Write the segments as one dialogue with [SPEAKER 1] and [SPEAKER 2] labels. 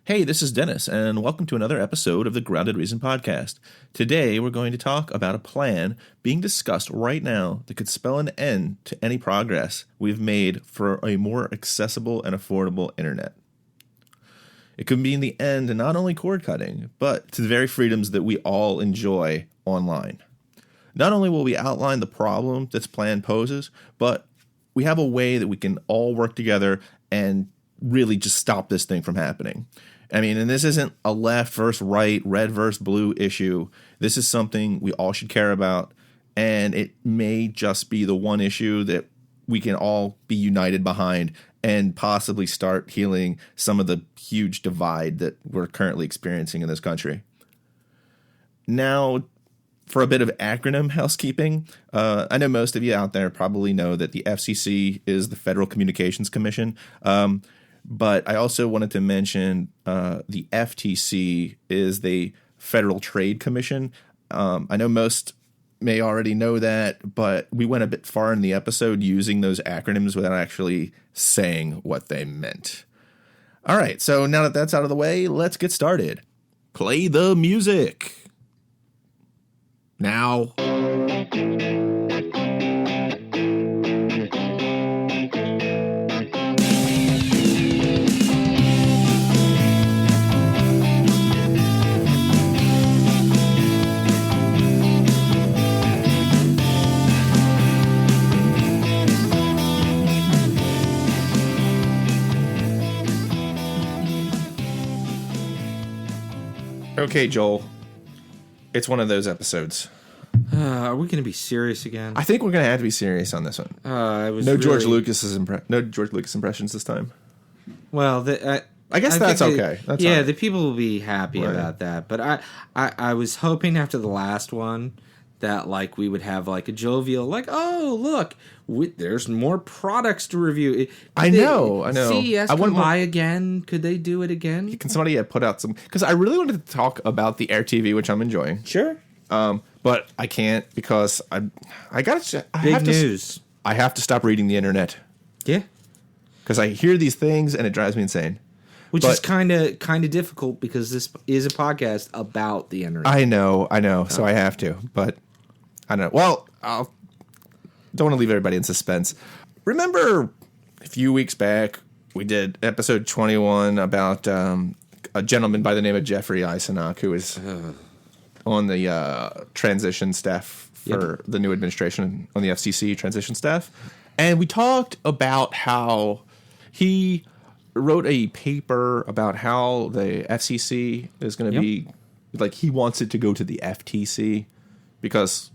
[SPEAKER 1] Hey, this is Dennis, and welcome to another episode of the Grounded Reason podcast. Today, we're going to talk about a plan being discussed right now that could spell an end to any progress we've made for a more accessible and affordable internet. It could mean the end to not only cord cutting, but to the very freedoms that we all enjoy online. Not only will we outline the problem this plan poses, but we have a way that we can all work together and really just stop this thing from happening. I mean, and this isn't a left versus right, red versus blue issue. This is something we all should care about, and it may just be the one issue that we can all be united behind and possibly start healing some of the huge divide that we're currently experiencing in this country. Now, for a bit of acronym housekeeping, I know most of you out there probably know that the FCC is the Federal Communications Commission. But I also wanted to mention the FTC is the Federal Trade Commission. I know most may already know that, but we went a bit far in the episode using those acronyms without actually saying what they meant. All right, so now that that's out of the way, let's get started. Play the music. Now. Okay, Joel, it's one of those episodes.
[SPEAKER 2] Are we going to be serious again?
[SPEAKER 1] I think we're going to have to be serious on this one. George Lucas impressions this time.
[SPEAKER 2] Well,
[SPEAKER 1] I guess that's okay. That's
[SPEAKER 2] yeah,
[SPEAKER 1] right.
[SPEAKER 2] the people will be happy about that. But I was hoping after the last one that like we would have like a jovial, like, oh look, there's more products to review.
[SPEAKER 1] I know.
[SPEAKER 2] CES can buy again. Could they do it again?
[SPEAKER 1] Can somebody put out some? Because I really wanted to talk about the Air TV, which I'm enjoying.
[SPEAKER 2] Sure.
[SPEAKER 1] But I can't because I have to stop reading the internet.
[SPEAKER 2] Yeah.
[SPEAKER 1] Because I hear these things and it drives me insane.
[SPEAKER 2] Which is kind of difficult because this is a podcast about the internet.
[SPEAKER 1] I know. So I have to, but I don't know. Well, don't want to leave everybody in suspense. Remember a few weeks back we did episode 21 about a gentleman by the name of Jeffrey Eisenach, who is on the transition staff for the new administration on the FCC transition staff. And we talked about how he wrote a paper about how the FCC is going to be, like, he wants it to go to the FTC because,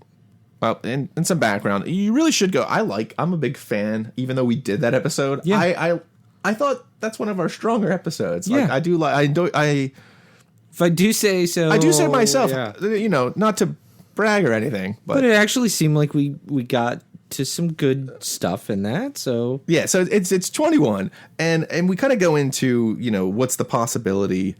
[SPEAKER 1] well, in some background, you really should go. I'm a big fan, even though we did that episode. Yeah. I thought that's one of our stronger episodes.
[SPEAKER 2] Yeah.
[SPEAKER 1] Like, I do like,
[SPEAKER 2] if I do say so.
[SPEAKER 1] I do say myself, not to brag or anything.
[SPEAKER 2] But it actually seemed like we got to some good stuff in that. So
[SPEAKER 1] yeah, so it's 21. And we kind of go into, what's the possibility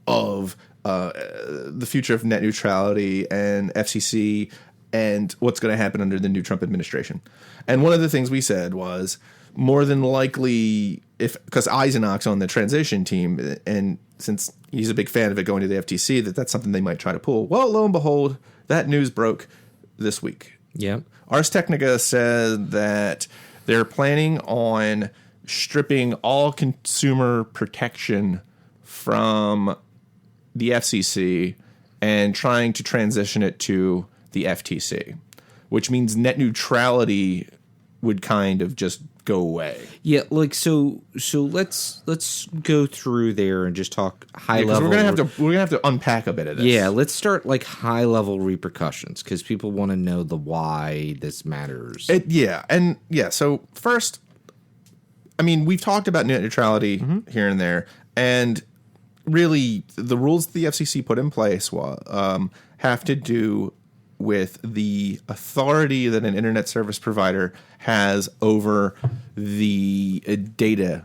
[SPEAKER 1] of the future of net neutrality and FCC and what's going to happen under the new Trump administration. And one of the things we said was more than likely, because Eisenach's on the transition team, and since he's a big fan of it going to the FTC, that's something they might try to pull. Well, lo and behold, that news broke this week.
[SPEAKER 2] Yeah.
[SPEAKER 1] Ars Technica said that they're planning on stripping all consumer protection from the FCC and trying to transition it to the FTC, which means net neutrality would kind of just go away.
[SPEAKER 2] Yeah, like so let's go through there and just talk high level.
[SPEAKER 1] We're gonna have to unpack a bit of this.
[SPEAKER 2] Yeah, let's start like high level repercussions because people want to know the why this matters.
[SPEAKER 1] So first, I mean, we've talked about net neutrality here and there, and really the rules the FCC put in place have to do with the authority that an internet service provider has over the data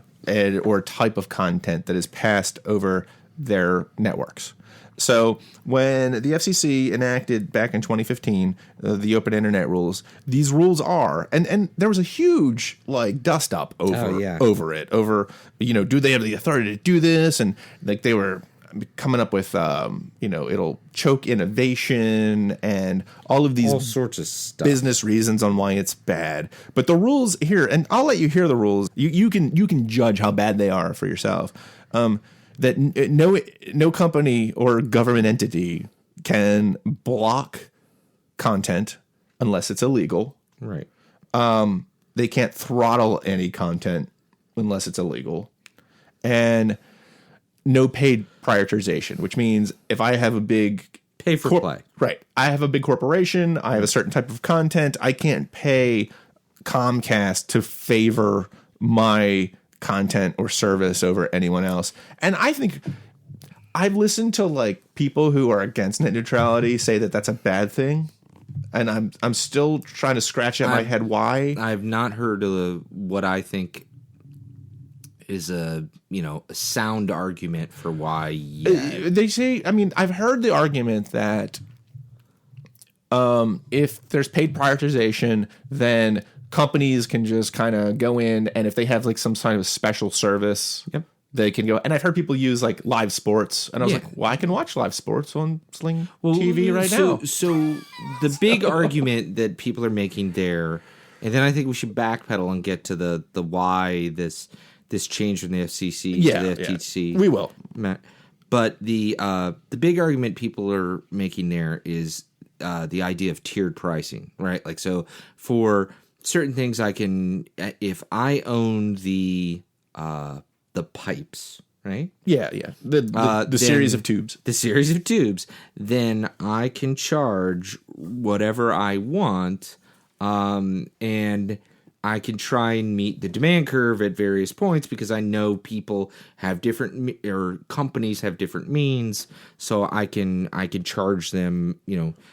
[SPEAKER 1] or type of content that is passed over their networks. So when the FCC enacted back in 2015 the open internet rules, these rules are, and there was a huge like dust up over it, do they have the authority to do this? And like they were coming up with, it'll choke innovation and all of these
[SPEAKER 2] all sorts of stuff,
[SPEAKER 1] business reasons on why it's bad. But the rules here, and I'll let you hear the rules. You can judge how bad they are for yourself. That no company or government entity can block content unless it's illegal.
[SPEAKER 2] Right.
[SPEAKER 1] They can't throttle any content unless it's illegal. And no paid prioritization, which means if I have a big
[SPEAKER 2] pay for play.
[SPEAKER 1] Right. I have a big corporation, I have a certain type of content, I can't pay Comcast to favor my content or service over anyone else. And I think I've listened to like people who are against net neutrality say that that's a bad thing, and I'm still trying to scratch out my head why.
[SPEAKER 2] I've not heard of what I think is a sound argument for why.
[SPEAKER 1] They say, I mean, I've heard the argument that if there's paid prioritization, then companies can just kind of go in, and if they have like some kind of special service, they can go. And I've heard people use like live sports, and I was like, well, I can watch live sports on Sling TV right now.
[SPEAKER 2] So the big argument that people are making there, and then I think we should backpedal and get to the why this change from the FCC to the FTC.
[SPEAKER 1] We will.
[SPEAKER 2] But the big argument people are making there is the idea of tiered pricing, right? Like, so for certain things, I can, if I own the pipes, right?
[SPEAKER 1] Yeah. The series of tubes.
[SPEAKER 2] The series of tubes. Then I can charge whatever I want, and I can try and meet the demand curve at various points because I know people have different, or companies have different means, so I can charge them,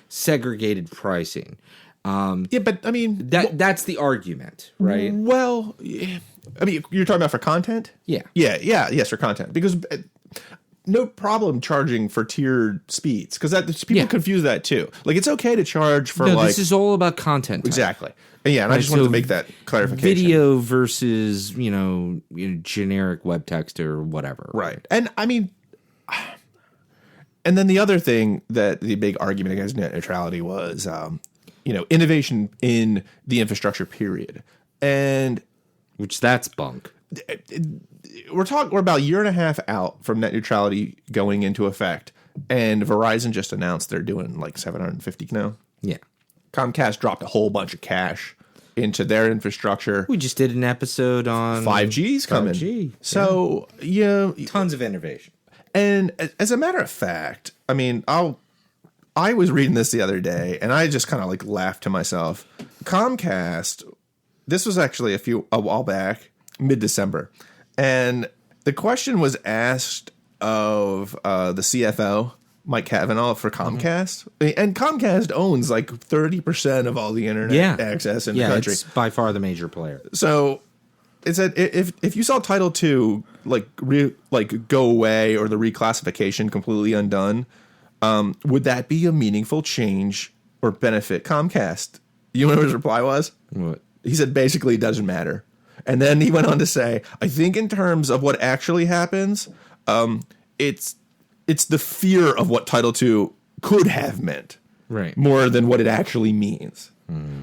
[SPEAKER 2] segregated pricing.
[SPEAKER 1] But I mean
[SPEAKER 2] that's the argument, right?
[SPEAKER 1] Well, I mean, you're talking about for content?
[SPEAKER 2] Yeah.
[SPEAKER 1] Yes, for content, because no problem charging for tiered speeds, because people confuse that too. Like, it's okay to charge for
[SPEAKER 2] this is all about content type.
[SPEAKER 1] Exactly. Yeah, and I just wanted to make that clarification.
[SPEAKER 2] Video versus generic web text or whatever.
[SPEAKER 1] Right. And I mean, and then the other thing that the big argument against net neutrality was innovation in the infrastructure period. And
[SPEAKER 2] which that's bunk.
[SPEAKER 1] We're about a year and a half out from net neutrality going into effect, and Verizon just announced they're doing like 750 now.
[SPEAKER 2] Yeah.
[SPEAKER 1] Comcast dropped a whole bunch of cash into their infrastructure.
[SPEAKER 2] We just did an episode on
[SPEAKER 1] 5G's coming.
[SPEAKER 2] 5G.
[SPEAKER 1] So,
[SPEAKER 2] tons of innovation.
[SPEAKER 1] And as a matter of fact, I mean, I was reading this the other day, and I just kind of like laughed to myself. Comcast, this was actually a while back, mid-December, and the question was asked of the CFO, Mike Cavanaugh, for Comcast. And Comcast owns like 30% of all the internet access in the country.
[SPEAKER 2] It's by far the major player.
[SPEAKER 1] So it said if you saw Title II go away, or the reclassification completely undone, would that be a meaningful change or benefit Comcast? You know what his reply was?
[SPEAKER 2] What?
[SPEAKER 1] He said basically it doesn't matter. And then he went on to say, I think in terms of what actually happens, it's the fear of what Title II could have meant,
[SPEAKER 2] right,
[SPEAKER 1] more than what it actually means.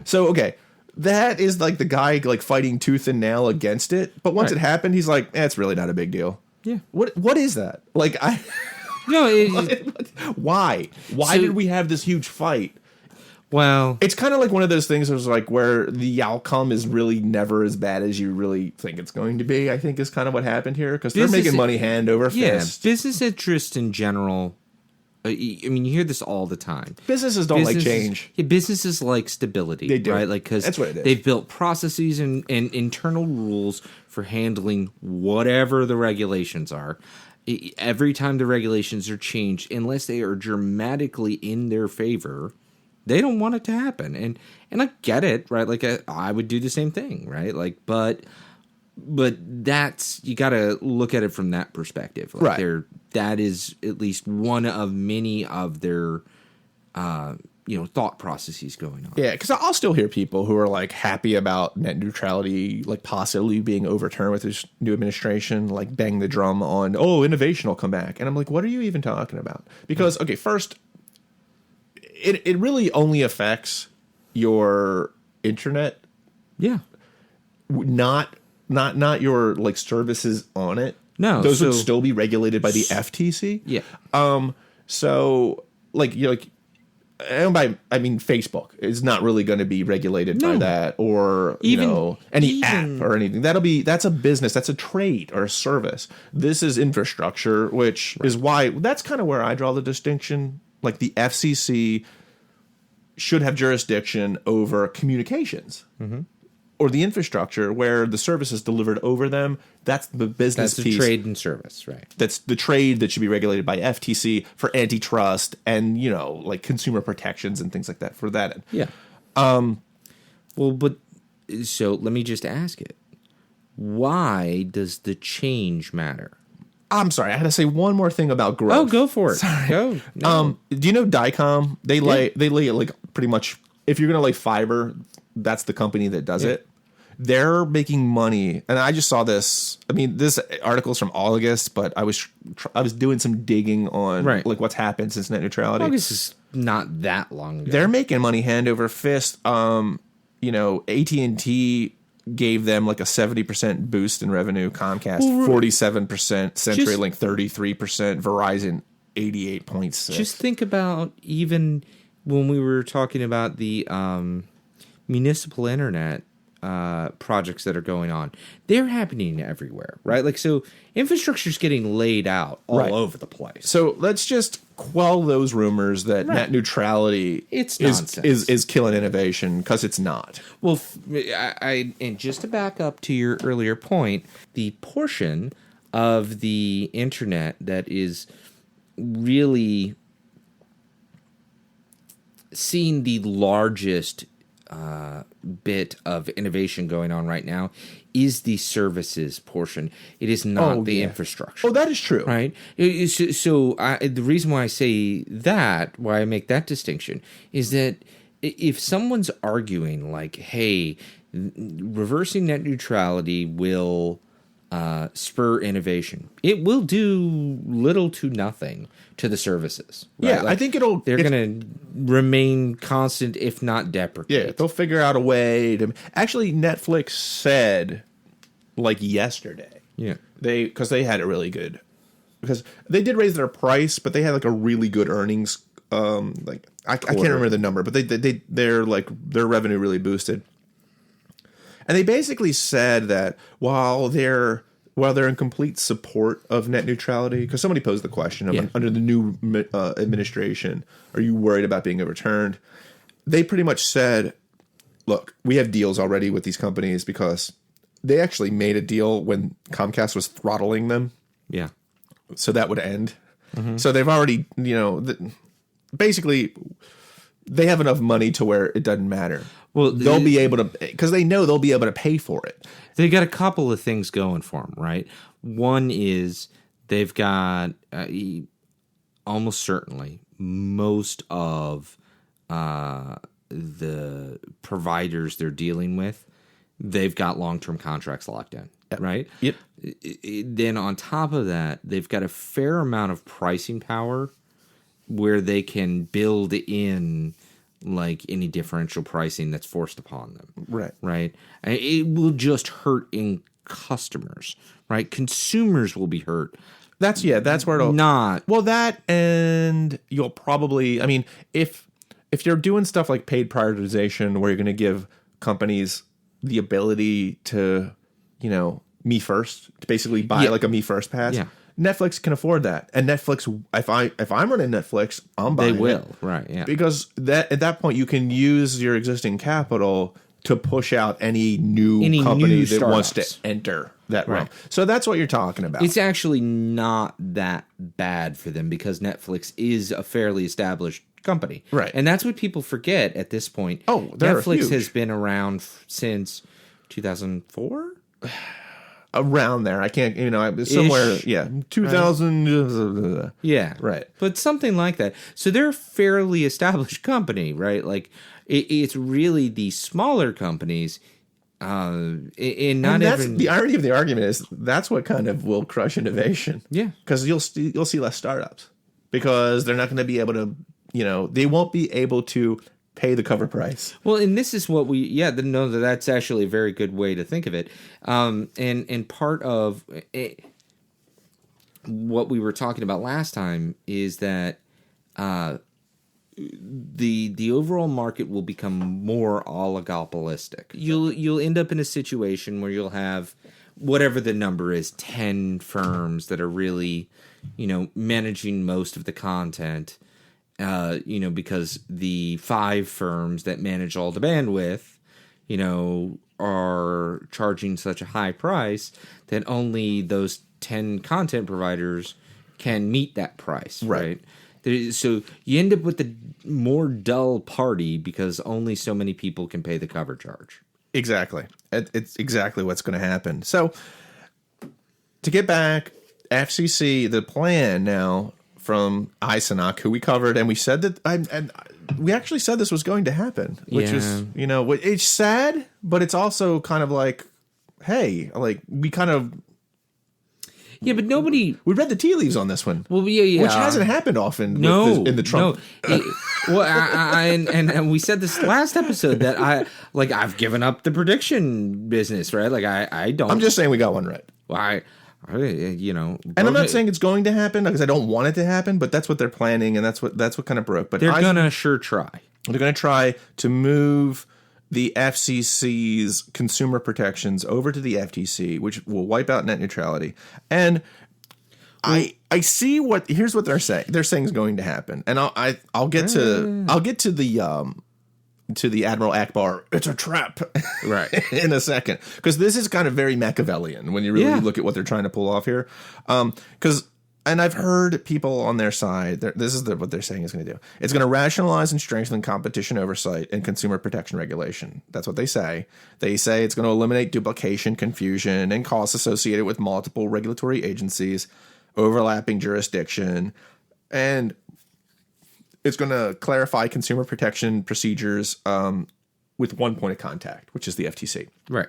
[SPEAKER 1] So, okay, that is like the guy like fighting tooth and nail against it. But once it happened, he's like, it's really not a big deal.
[SPEAKER 2] Yeah.
[SPEAKER 1] What is that? Like, why? Why did we have this huge fight?
[SPEAKER 2] Well,
[SPEAKER 1] it's kind of like one of those things where the outcome is really never as bad as you really think it's going to be, I think is kind of what happened here, because they're making money hand over fist.
[SPEAKER 2] Yeah, business interest in general. I mean, you hear this all the time.
[SPEAKER 1] Businesses don't like change.
[SPEAKER 2] Yeah, businesses like stability. They do. Right? Like, because
[SPEAKER 1] that's what it is.
[SPEAKER 2] They've built processes and internal rules for handling whatever the regulations are. Every time the regulations are changed, unless they are dramatically in their favor, they don't want it to happen. And I get it, right? Like, I would do the same thing, right? Like, but But that's, you got to look at it from that perspective. Like
[SPEAKER 1] Right.
[SPEAKER 2] That is at least one of many of their, thought processes going on.
[SPEAKER 1] Yeah, because I'll still hear people who are like happy about net neutrality, like possibly being overturned with this new administration, like bang the drum on, innovation will come back. And I'm like, what are you even talking about? Because, okay, first, it really only affects your internet,
[SPEAKER 2] Yeah.
[SPEAKER 1] not your like services on it.
[SPEAKER 2] No,
[SPEAKER 1] those would still be regulated by the FTC.
[SPEAKER 2] Yeah.
[SPEAKER 1] So like and I mean Facebook is not really going to be regulated by that, or any app or anything. That's a business, that's a trade or a service. This is infrastructure, which is why that's kind of where I draw the distinction. Like the FCC should have jurisdiction over communications. Mm-hmm. Or the infrastructure where the service is delivered over them. That's the business piece.
[SPEAKER 2] That's the trade and service, right?
[SPEAKER 1] That's the trade that should be regulated by FTC for antitrust and, like consumer protections and things like that for that end.
[SPEAKER 2] Yeah. So let me just ask it. Why does the change matter?
[SPEAKER 1] I'm sorry, I had to say one more thing about growth.
[SPEAKER 2] Oh, go for it.
[SPEAKER 1] Sorry.
[SPEAKER 2] Go. No.
[SPEAKER 1] Do you know Dycom? They lay like pretty much, if you're going to lay fiber, that's the company that does it. They're making money, and I just saw this. I mean, this article is from August, but I was doing some digging on like what's happened since net neutrality.
[SPEAKER 2] August is not that long ago.
[SPEAKER 1] They're making money hand over fist. AT&T gave them like a 70% boost in revenue. Comcast 47%, CenturyLink 33%, Verizon 88.6%.
[SPEAKER 2] Just think about even when we were talking about the municipal internet projects that are going on. They're happening everywhere, right? Like, so infrastructure's getting laid out all over the place.
[SPEAKER 1] So let's just quell those rumors that net neutrality is killing innovation, because it's not.
[SPEAKER 2] Well, and just to back up to your earlier point, the portion of the internet that is really seeing the largest bit of innovation going on right now is the services portion. It is not the infrastructure.
[SPEAKER 1] Oh, that is true.
[SPEAKER 2] Right? So the reason why I say that, why I make that distinction, is that if someone's arguing like, hey, reversing net neutrality will spur innovation, it will do little to nothing to the services. Right?
[SPEAKER 1] Yeah, like, I think
[SPEAKER 2] they're going to remain constant, if not deprecate.
[SPEAKER 1] Yeah, they'll figure out a way to. Actually, Netflix said like yesterday.
[SPEAKER 2] Yeah,
[SPEAKER 1] because they had it really good, because they did raise their price, but they had like a really good earnings. I can't remember the number, but they're like their revenue really boosted. And they basically said that while they're in complete support of net neutrality, because somebody posed the question of, under the new administration, are you worried about being overturned? They pretty much said, look, we have deals already with these companies, because they actually made a deal when Comcast was throttling them. Yeah. So that would end. Mm-hmm. So they've already, basically, they have enough money to where it doesn't matter. Well, they'll be able to, because they know they'll be able to pay for it.
[SPEAKER 2] They got a couple of things going for them, right? One is they've got almost certainly most of the providers they're dealing with, they've got long-term contracts locked in, right?
[SPEAKER 1] Yep.
[SPEAKER 2] Then on top of that, they've got a fair amount of pricing power where they can build in like any differential pricing that's forced upon them. Right. It will just hurt in customers, right? Consumers will be hurt.
[SPEAKER 1] That's where it'll
[SPEAKER 2] not.
[SPEAKER 1] Well, that, and you'll probably, I mean, if you're doing stuff like paid prioritization, where you're going to give companies the ability to, me first, to basically buy like a me first pass. Yeah. Netflix can afford that, and Netflix. If I'm running Netflix, I'm buying.
[SPEAKER 2] They will, right? Yeah,
[SPEAKER 1] because at that point you can use your existing capital to push out any new company that wants to enter that realm. So that's what you're talking about.
[SPEAKER 2] It's actually not that bad for them, because Netflix is a fairly established company,
[SPEAKER 1] right?
[SPEAKER 2] And that's what people forget at this point.
[SPEAKER 1] Oh, Netflix
[SPEAKER 2] has been around since 2004.
[SPEAKER 1] around there. I can't, somewhere,
[SPEAKER 2] Ish.
[SPEAKER 1] 2000.
[SPEAKER 2] Yeah.
[SPEAKER 1] Right.
[SPEAKER 2] But something like that. So they're a fairly established company, right? Like, it's really the smaller companies. The
[SPEAKER 1] irony of the argument is that's what kind of will crush innovation.
[SPEAKER 2] Yeah.
[SPEAKER 1] Because you'll see less startups because they're not going to be able to, they won't be able to pay the cover price.
[SPEAKER 2] Well, and this is what that's actually a very good way to think of it. And part of what we were talking about last time is that the overall market will become more oligopolistic. You'll end up in a situation where you'll have whatever the number is, 10 firms that are really, managing most of the content. Because the 5 firms that manage all the bandwidth, are charging such a high price that only those 10 content providers can meet that price, right? So you end up with the more dull party because only so many people can pay the cover charge.
[SPEAKER 1] Exactly. It's exactly what's going to happen. So to get back, FCC, the plan now from ISONOC, who we covered, and we said that we actually said this was going to happen, which is, it's sad, but it's also kind of like, hey, like we kind of.
[SPEAKER 2] Yeah, but we
[SPEAKER 1] read the tea leaves on this one.
[SPEAKER 2] Well, yeah,
[SPEAKER 1] which hasn't happened often. In the Trump.
[SPEAKER 2] No. And we said this last episode that I've given up the prediction business, right? Like I don't.
[SPEAKER 1] I'm just saying we got one right.
[SPEAKER 2] Well,
[SPEAKER 1] and I'm not saying it's going to happen because I don't want it to happen, but that's what they're planning, and that's what kind of broke. But
[SPEAKER 2] they're gonna sure try.
[SPEAKER 1] They're gonna try to move the FCC's consumer protections over to the FTC, which will wipe out net neutrality. And I see here's what they're saying. They're saying is going to happen, and I'll get to the Admiral Akbar, it's a trap,
[SPEAKER 2] right,
[SPEAKER 1] in a second, because this is kind of very Machiavellian when you really look at what they're trying to pull off here. And I've heard people on their side, this is what they're saying is going to do. It's going to rationalize and strengthen competition oversight and consumer protection regulation. That's what they say. They say it's going to eliminate duplication, confusion, and costs associated with multiple regulatory agencies, overlapping jurisdiction, and it's going to clarify consumer protection procedures with one point of contact, which is the FTC.
[SPEAKER 2] Right.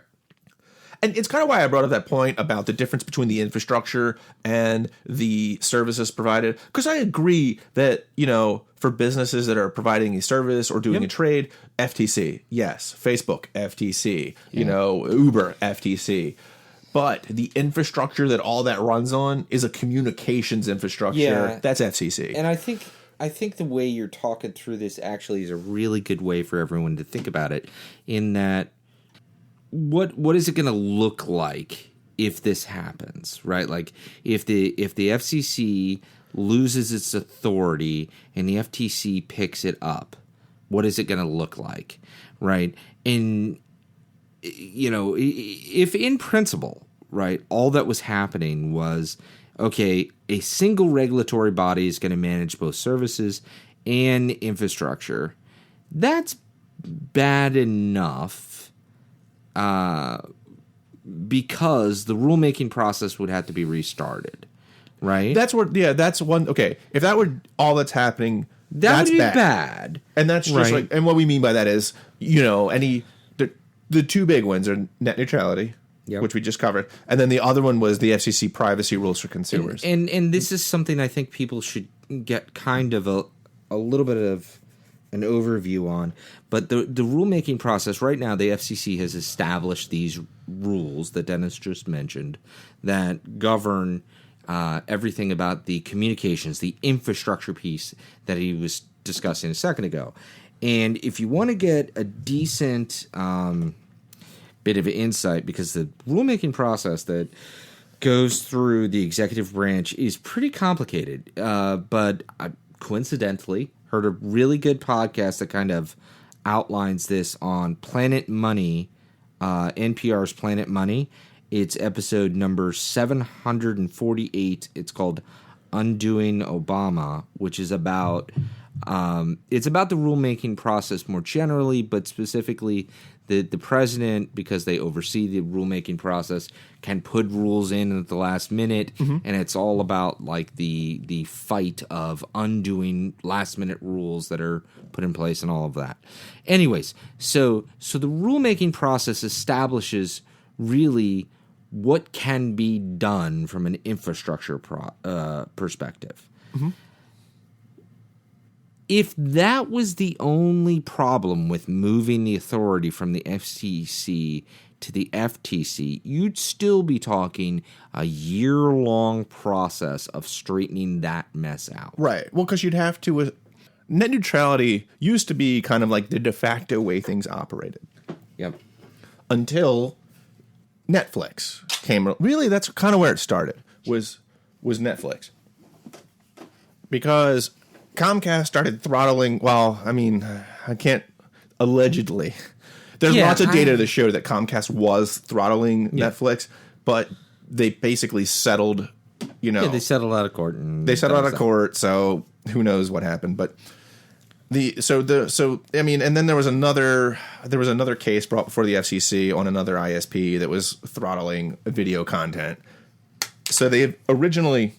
[SPEAKER 1] And it's kind of why I brought up that point about the difference between the infrastructure and the services provided. Because I agree that, for businesses that are providing a service or doing a trade, FTC, yes. Facebook, FTC, Uber, FTC. But the infrastructure that all that runs on is a communications infrastructure. Yeah. That's FCC.
[SPEAKER 2] And I think the way you're talking through this actually is a really good way for everyone to think about it, in that what is it going to look like if this happens, right? Like if the FCC loses its authority and the FTC picks it up, what is it going to look like, right? And if in principle, right, all that was happening was, okay, a single regulatory body is going to manage both services and infrastructure, that's bad enough. Because the rulemaking process would have to be restarted, right?
[SPEAKER 1] That's one. Okay, if that were all that's happening,
[SPEAKER 2] that would be bad.
[SPEAKER 1] And that's just right. And what we mean by that is, the two big ones are net neutrality, which we just covered, and then the other one was the FCC privacy rules for consumers.
[SPEAKER 2] And this is something I think people should get kind of a little bit of an overview on. But the rulemaking process right now, the FCC has established these rules that Dennis just mentioned that govern everything about the communications, the infrastructure piece that he was discussing a second ago. And if you want to get a decent bit of insight, because the rulemaking process that goes through the executive branch is pretty complicated, but coincidentally heard a really good podcast that kind of outlines this on Planet Money, NPR's Planet Money. It's episode number 748. It's called Undoing Obama, which is about it's about the rulemaking process more generally, but specifically The president, because they oversee the rulemaking process, can put rules in at the last minute, and it's all about like the fight of undoing last minute rules that are put in place and all of that. Anyways, so the rulemaking process establishes really what can be done from an infrastructure perspective. If that was the only problem with moving the authority from the FCC to the FTC, you'd still be talking a year-long process of straightening that mess out.
[SPEAKER 1] Right. Well, because you'd have to... net neutrality used to be kind of like the de facto way things operated.
[SPEAKER 2] Yep.
[SPEAKER 1] Until Netflix came. Really, that's kind of where it started, was Netflix. Because Comcast started throttling, well, I mean, I can't, allegedly. There's lots of data to show that Comcast was throttling Netflix, but they basically settled,
[SPEAKER 2] Yeah, they settled out of court.
[SPEAKER 1] They settled out of court, so who knows what happened, but... I mean, and then there was another case brought before the FCC on another ISP that was throttling video content. So they originally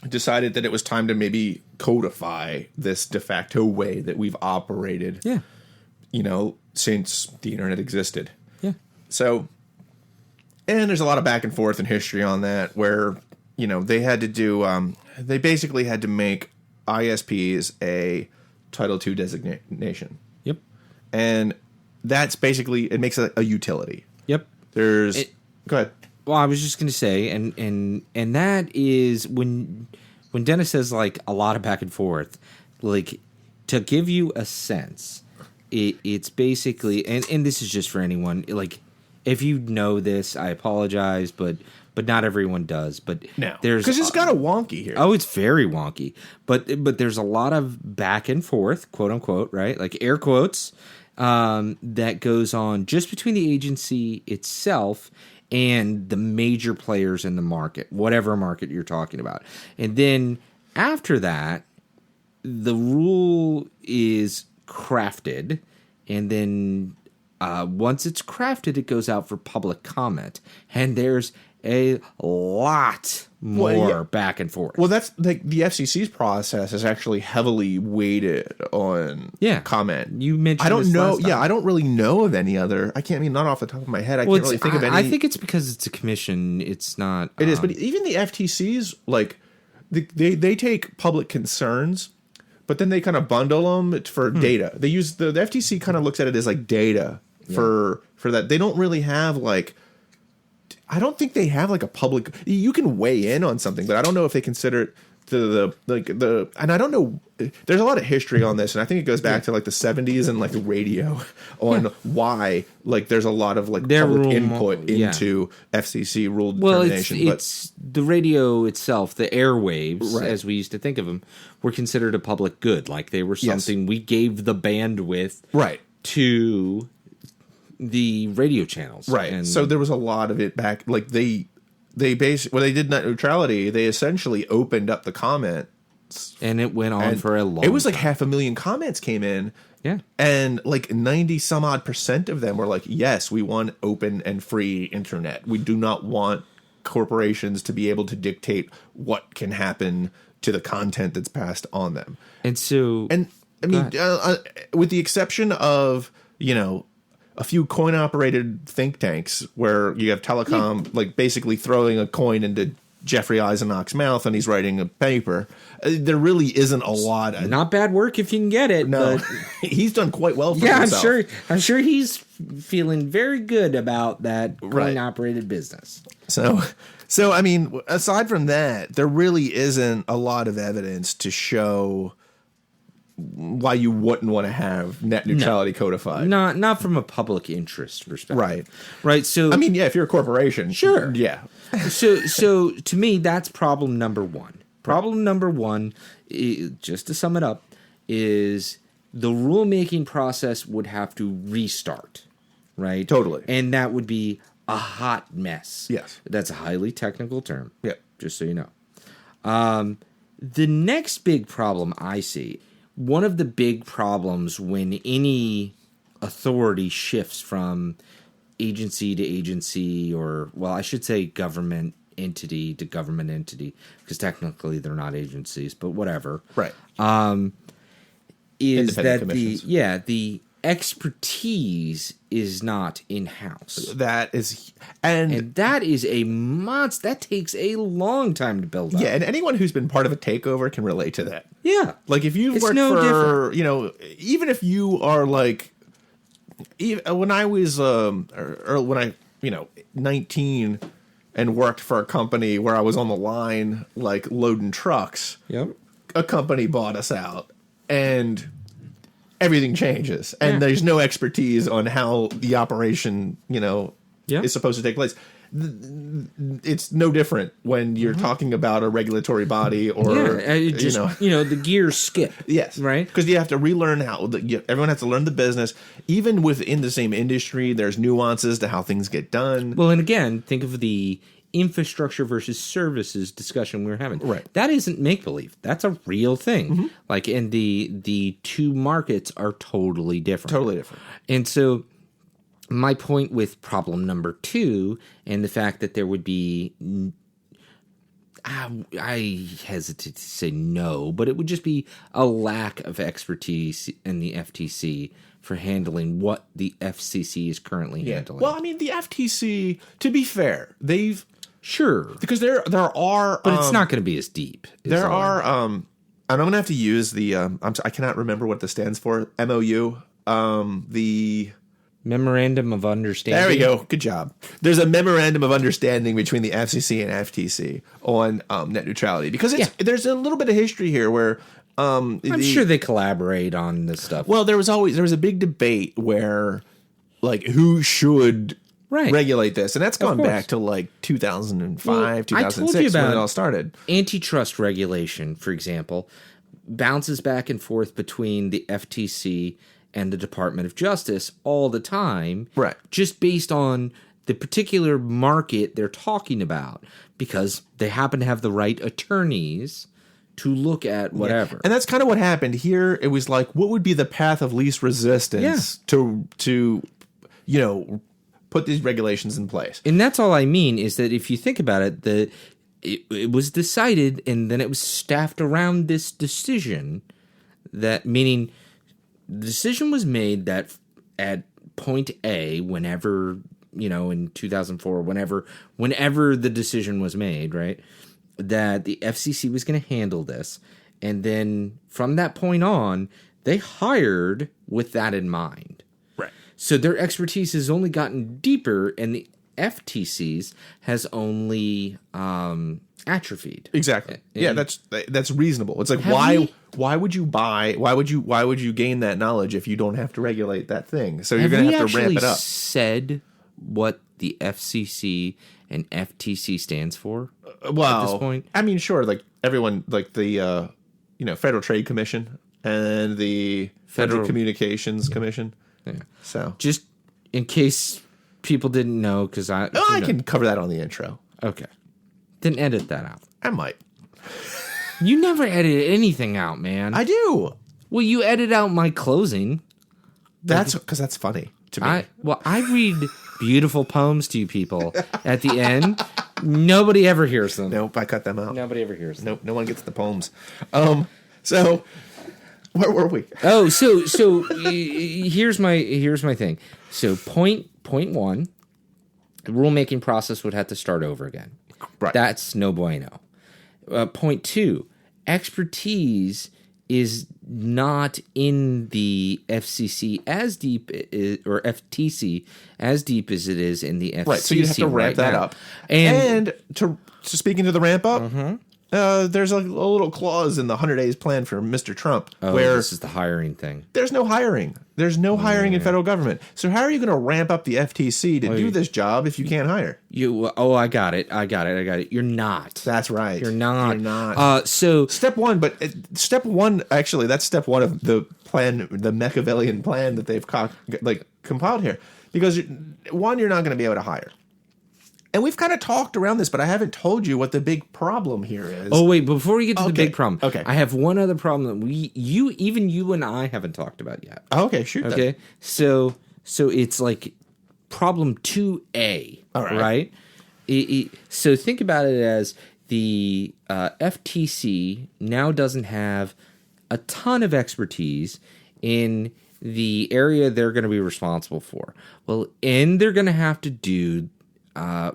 [SPEAKER 1] decided that it was time to maybe codify this de facto way that we've operated, since the internet existed.
[SPEAKER 2] Yeah.
[SPEAKER 1] So, and there's a lot of back and forth in history on that, where they had to do they basically had to make ISPs a Title II designation.
[SPEAKER 2] Yep.
[SPEAKER 1] And that's basically, it makes a utility.
[SPEAKER 2] Yep.
[SPEAKER 1] Go ahead.
[SPEAKER 2] Well, I was just going to say, and that is when Dennis says like a lot of back and forth, like to give you a sense, it's basically, and this is just for anyone, like if you know this, I apologize, but not everyone does. But
[SPEAKER 1] no,
[SPEAKER 2] there's
[SPEAKER 1] because it's kind of wonky here.
[SPEAKER 2] Oh, it's very wonky. But there's a lot of back and forth, quote unquote, right? Like air quotes, that goes on just between the agency itself and the major players in the market, whatever market you're talking about. And then after that, the rule is crafted, and then once it's crafted, it goes out for public comment. And there's a lot more back and forth.
[SPEAKER 1] Well, that's like the FCC's process is actually heavily weighted on comment.
[SPEAKER 2] You mentioned
[SPEAKER 1] I don't
[SPEAKER 2] this
[SPEAKER 1] know.
[SPEAKER 2] last time.
[SPEAKER 1] Yeah, I don't really know of any other. Not off the top of my head. I can't really think of any.
[SPEAKER 2] I think it's because it's a commission. It's not.
[SPEAKER 1] It is, but even the FTC's like they take public concerns, but then they kind of bundle them for data. They use the FTC kind of looks at it as like data for that. They don't really have like. I don't think they have like a public. You can weigh in on something, but I don't know if they consider it the. And I don't know. There's a lot of history on this, and I think it goes back to like the 70s and like the radio on why like there's a lot of like public input into FCC rule determination.
[SPEAKER 2] Well, it's the radio itself, the airwaves, as we used to think of them, were considered a public good. Like they were something we gave the bandwidth to the radio channels,
[SPEAKER 1] right? And so there was a lot of it back. Like they basically when they did net neutrality, they essentially opened up the comments,
[SPEAKER 2] and it went on for a long.
[SPEAKER 1] It was like 500,000 comments came in, and like 90 some odd % of them were like, yes, we want open and free internet. We do not want corporations to be able to dictate what can happen to the content that's passed on them.
[SPEAKER 2] And so,
[SPEAKER 1] and I mean, with the exception of a few coin-operated think tanks where you have telecom like basically throwing a coin into Jeffrey Eisenach's mouth and he's writing a paper. There really isn't a lot.
[SPEAKER 2] Not bad work if you can get it.
[SPEAKER 1] No,
[SPEAKER 2] but
[SPEAKER 1] he's done quite well for himself.
[SPEAKER 2] I'm sure he's feeling very good about that coin-operated business.
[SPEAKER 1] So I mean, aside from that, there really isn't a lot of evidence to show why you wouldn't want to have net neutrality codified.
[SPEAKER 2] Not from a public interest perspective.
[SPEAKER 1] Right.
[SPEAKER 2] So
[SPEAKER 1] I mean, if you're a corporation,
[SPEAKER 2] sure.
[SPEAKER 1] Yeah.
[SPEAKER 2] So to me, that's problem number one. Problem number one, just to sum it up, is the rulemaking process would have to restart. Right.
[SPEAKER 1] Totally.
[SPEAKER 2] And that would be a hot mess.
[SPEAKER 1] Yes.
[SPEAKER 2] That's a highly technical term.
[SPEAKER 1] Yeah.
[SPEAKER 2] Just so you know. The next big problem I see. One of the big problems when any authority shifts from agency to agency, or, well, I should say government entity to government entity, because technically they're not agencies, but whatever.
[SPEAKER 1] Right.
[SPEAKER 2] Is that
[SPEAKER 1] commissions.
[SPEAKER 2] the expertise is not in-house.
[SPEAKER 1] That is,
[SPEAKER 2] And that is that takes a long time to build up.
[SPEAKER 1] yeah, and anyone who's been part of a takeover can relate to that.
[SPEAKER 2] Yeah.
[SPEAKER 1] Like if you've
[SPEAKER 2] It's
[SPEAKER 1] worked
[SPEAKER 2] no
[SPEAKER 1] for, even if you are like, when I was, or when I, 19 and worked for a company where I was on the line, like loading trucks,
[SPEAKER 2] Yep.
[SPEAKER 1] a company bought us out and everything changes and there's no expertise on how the operation, is supposed to take place. It's no different when you're talking about a regulatory body or,
[SPEAKER 2] the gears skip.
[SPEAKER 1] Yes.
[SPEAKER 2] Right?
[SPEAKER 1] Because you have to relearn everyone has to learn the business. Even within the same industry, there's nuances to how things get done.
[SPEAKER 2] Well, and again, think of the infrastructure versus services discussion we were having.
[SPEAKER 1] Right.
[SPEAKER 2] That isn't make-believe. That's a real thing. Like, and the two markets are totally different.
[SPEAKER 1] Totally different.
[SPEAKER 2] And so my point with problem number 2 and the fact that there would be, I hesitate to say no, but it would just be a lack of expertise in the FTC for handling what the FCC is currently handling.
[SPEAKER 1] Well, I mean, the FTC, to be fair, they've...
[SPEAKER 2] Sure.
[SPEAKER 1] Because there are...
[SPEAKER 2] But it's not going to be as deep.
[SPEAKER 1] There are... and I'm going to have to use the... I cannot remember what this stands for. MOU. The...
[SPEAKER 2] Memorandum of Understanding.
[SPEAKER 1] There we go. Good job. There's a memorandum of understanding between the FCC and FTC on net neutrality. Because there's a little bit of history here where...
[SPEAKER 2] I'm sure they collaborate on this stuff.
[SPEAKER 1] Well, there was a big debate where, like, who should regulate this, and that's gone back to like 2005, 2006 when it all started.
[SPEAKER 2] Antitrust regulation, for example, bounces back and forth between the FTC and the Department of Justice all the time,
[SPEAKER 1] right?
[SPEAKER 2] Just based on the particular market they're talking about, because they happen to have the right attorneys to look at whatever.
[SPEAKER 1] Yeah. And that's kind of what happened here. It was like, what would be the path of least resistance to put these regulations in place?
[SPEAKER 2] And that's all I mean is that if you think about it, it was decided and then it was staffed around this decision, that meaning the decision was made that at point A, whenever, in 2004, whenever the decision was made, right, that the FCC was going to handle this. And then from that point on, they hired with that in mind.
[SPEAKER 1] Right.
[SPEAKER 2] So their expertise has only gotten deeper and the FTC's has only atrophied.
[SPEAKER 1] Exactly. Yeah, that's reasonable. It's like, why would you gain that knowledge if you don't have to regulate that thing? So you're going to have to ramp it up.
[SPEAKER 2] Said what the FCC and FTC stands for?
[SPEAKER 1] Well,
[SPEAKER 2] at this point?
[SPEAKER 1] I mean, sure, like everyone, like the Federal Trade Commission and the Federal Communications Commission.
[SPEAKER 2] Yeah.
[SPEAKER 1] So
[SPEAKER 2] just in case people didn't know, because I
[SPEAKER 1] can cover that on the intro.
[SPEAKER 2] Okay, then edit that out.
[SPEAKER 1] I might.
[SPEAKER 2] You never edit anything out, man.
[SPEAKER 1] I do.
[SPEAKER 2] Well, you edit out my closing.
[SPEAKER 1] That's because that's funny to me.
[SPEAKER 2] I read beautiful poems to you people at the end. Nobody ever hears them.
[SPEAKER 1] Nope, I cut them out.
[SPEAKER 2] Nobody ever hears them.
[SPEAKER 1] Nope, no one gets the poems. So where were we?
[SPEAKER 2] Oh, so here's my thing. So point 1, the rulemaking process would have to start over again.
[SPEAKER 1] Right.
[SPEAKER 2] That's no bueno. Point 2, expertise is not in the FCC as deep, or FTC as deep as it is in the FCC.
[SPEAKER 1] Right, so you have to ramp that up. And to speaking to the ramp up, there's a little clause in the 100 days plan for Mr. Trump where
[SPEAKER 2] this is the hiring thing.
[SPEAKER 1] There's no hiring. There's no hiring in federal government. So how are you going to ramp up the FTC to do this job if you can't hire?
[SPEAKER 2] I got it. You're not.
[SPEAKER 1] That's right.
[SPEAKER 2] You're not.
[SPEAKER 1] You're not.
[SPEAKER 2] So
[SPEAKER 1] step one, actually, that's step one of the plan, the Machiavellian plan that they've compiled here. Because one, you're not going to be able to hire. And we've kind of talked around this, but I haven't told you what the big problem here is.
[SPEAKER 2] Oh, wait, before we get to the big problem,
[SPEAKER 1] okay.
[SPEAKER 2] I have one other problem that you and I haven't talked about yet.
[SPEAKER 1] Okay, shoot.
[SPEAKER 2] Okay, so it's like problem 2A,
[SPEAKER 1] all right?
[SPEAKER 2] So think about it as the FTC now doesn't have a ton of expertise in the area they're going to be responsible for. Well, and they're going to have to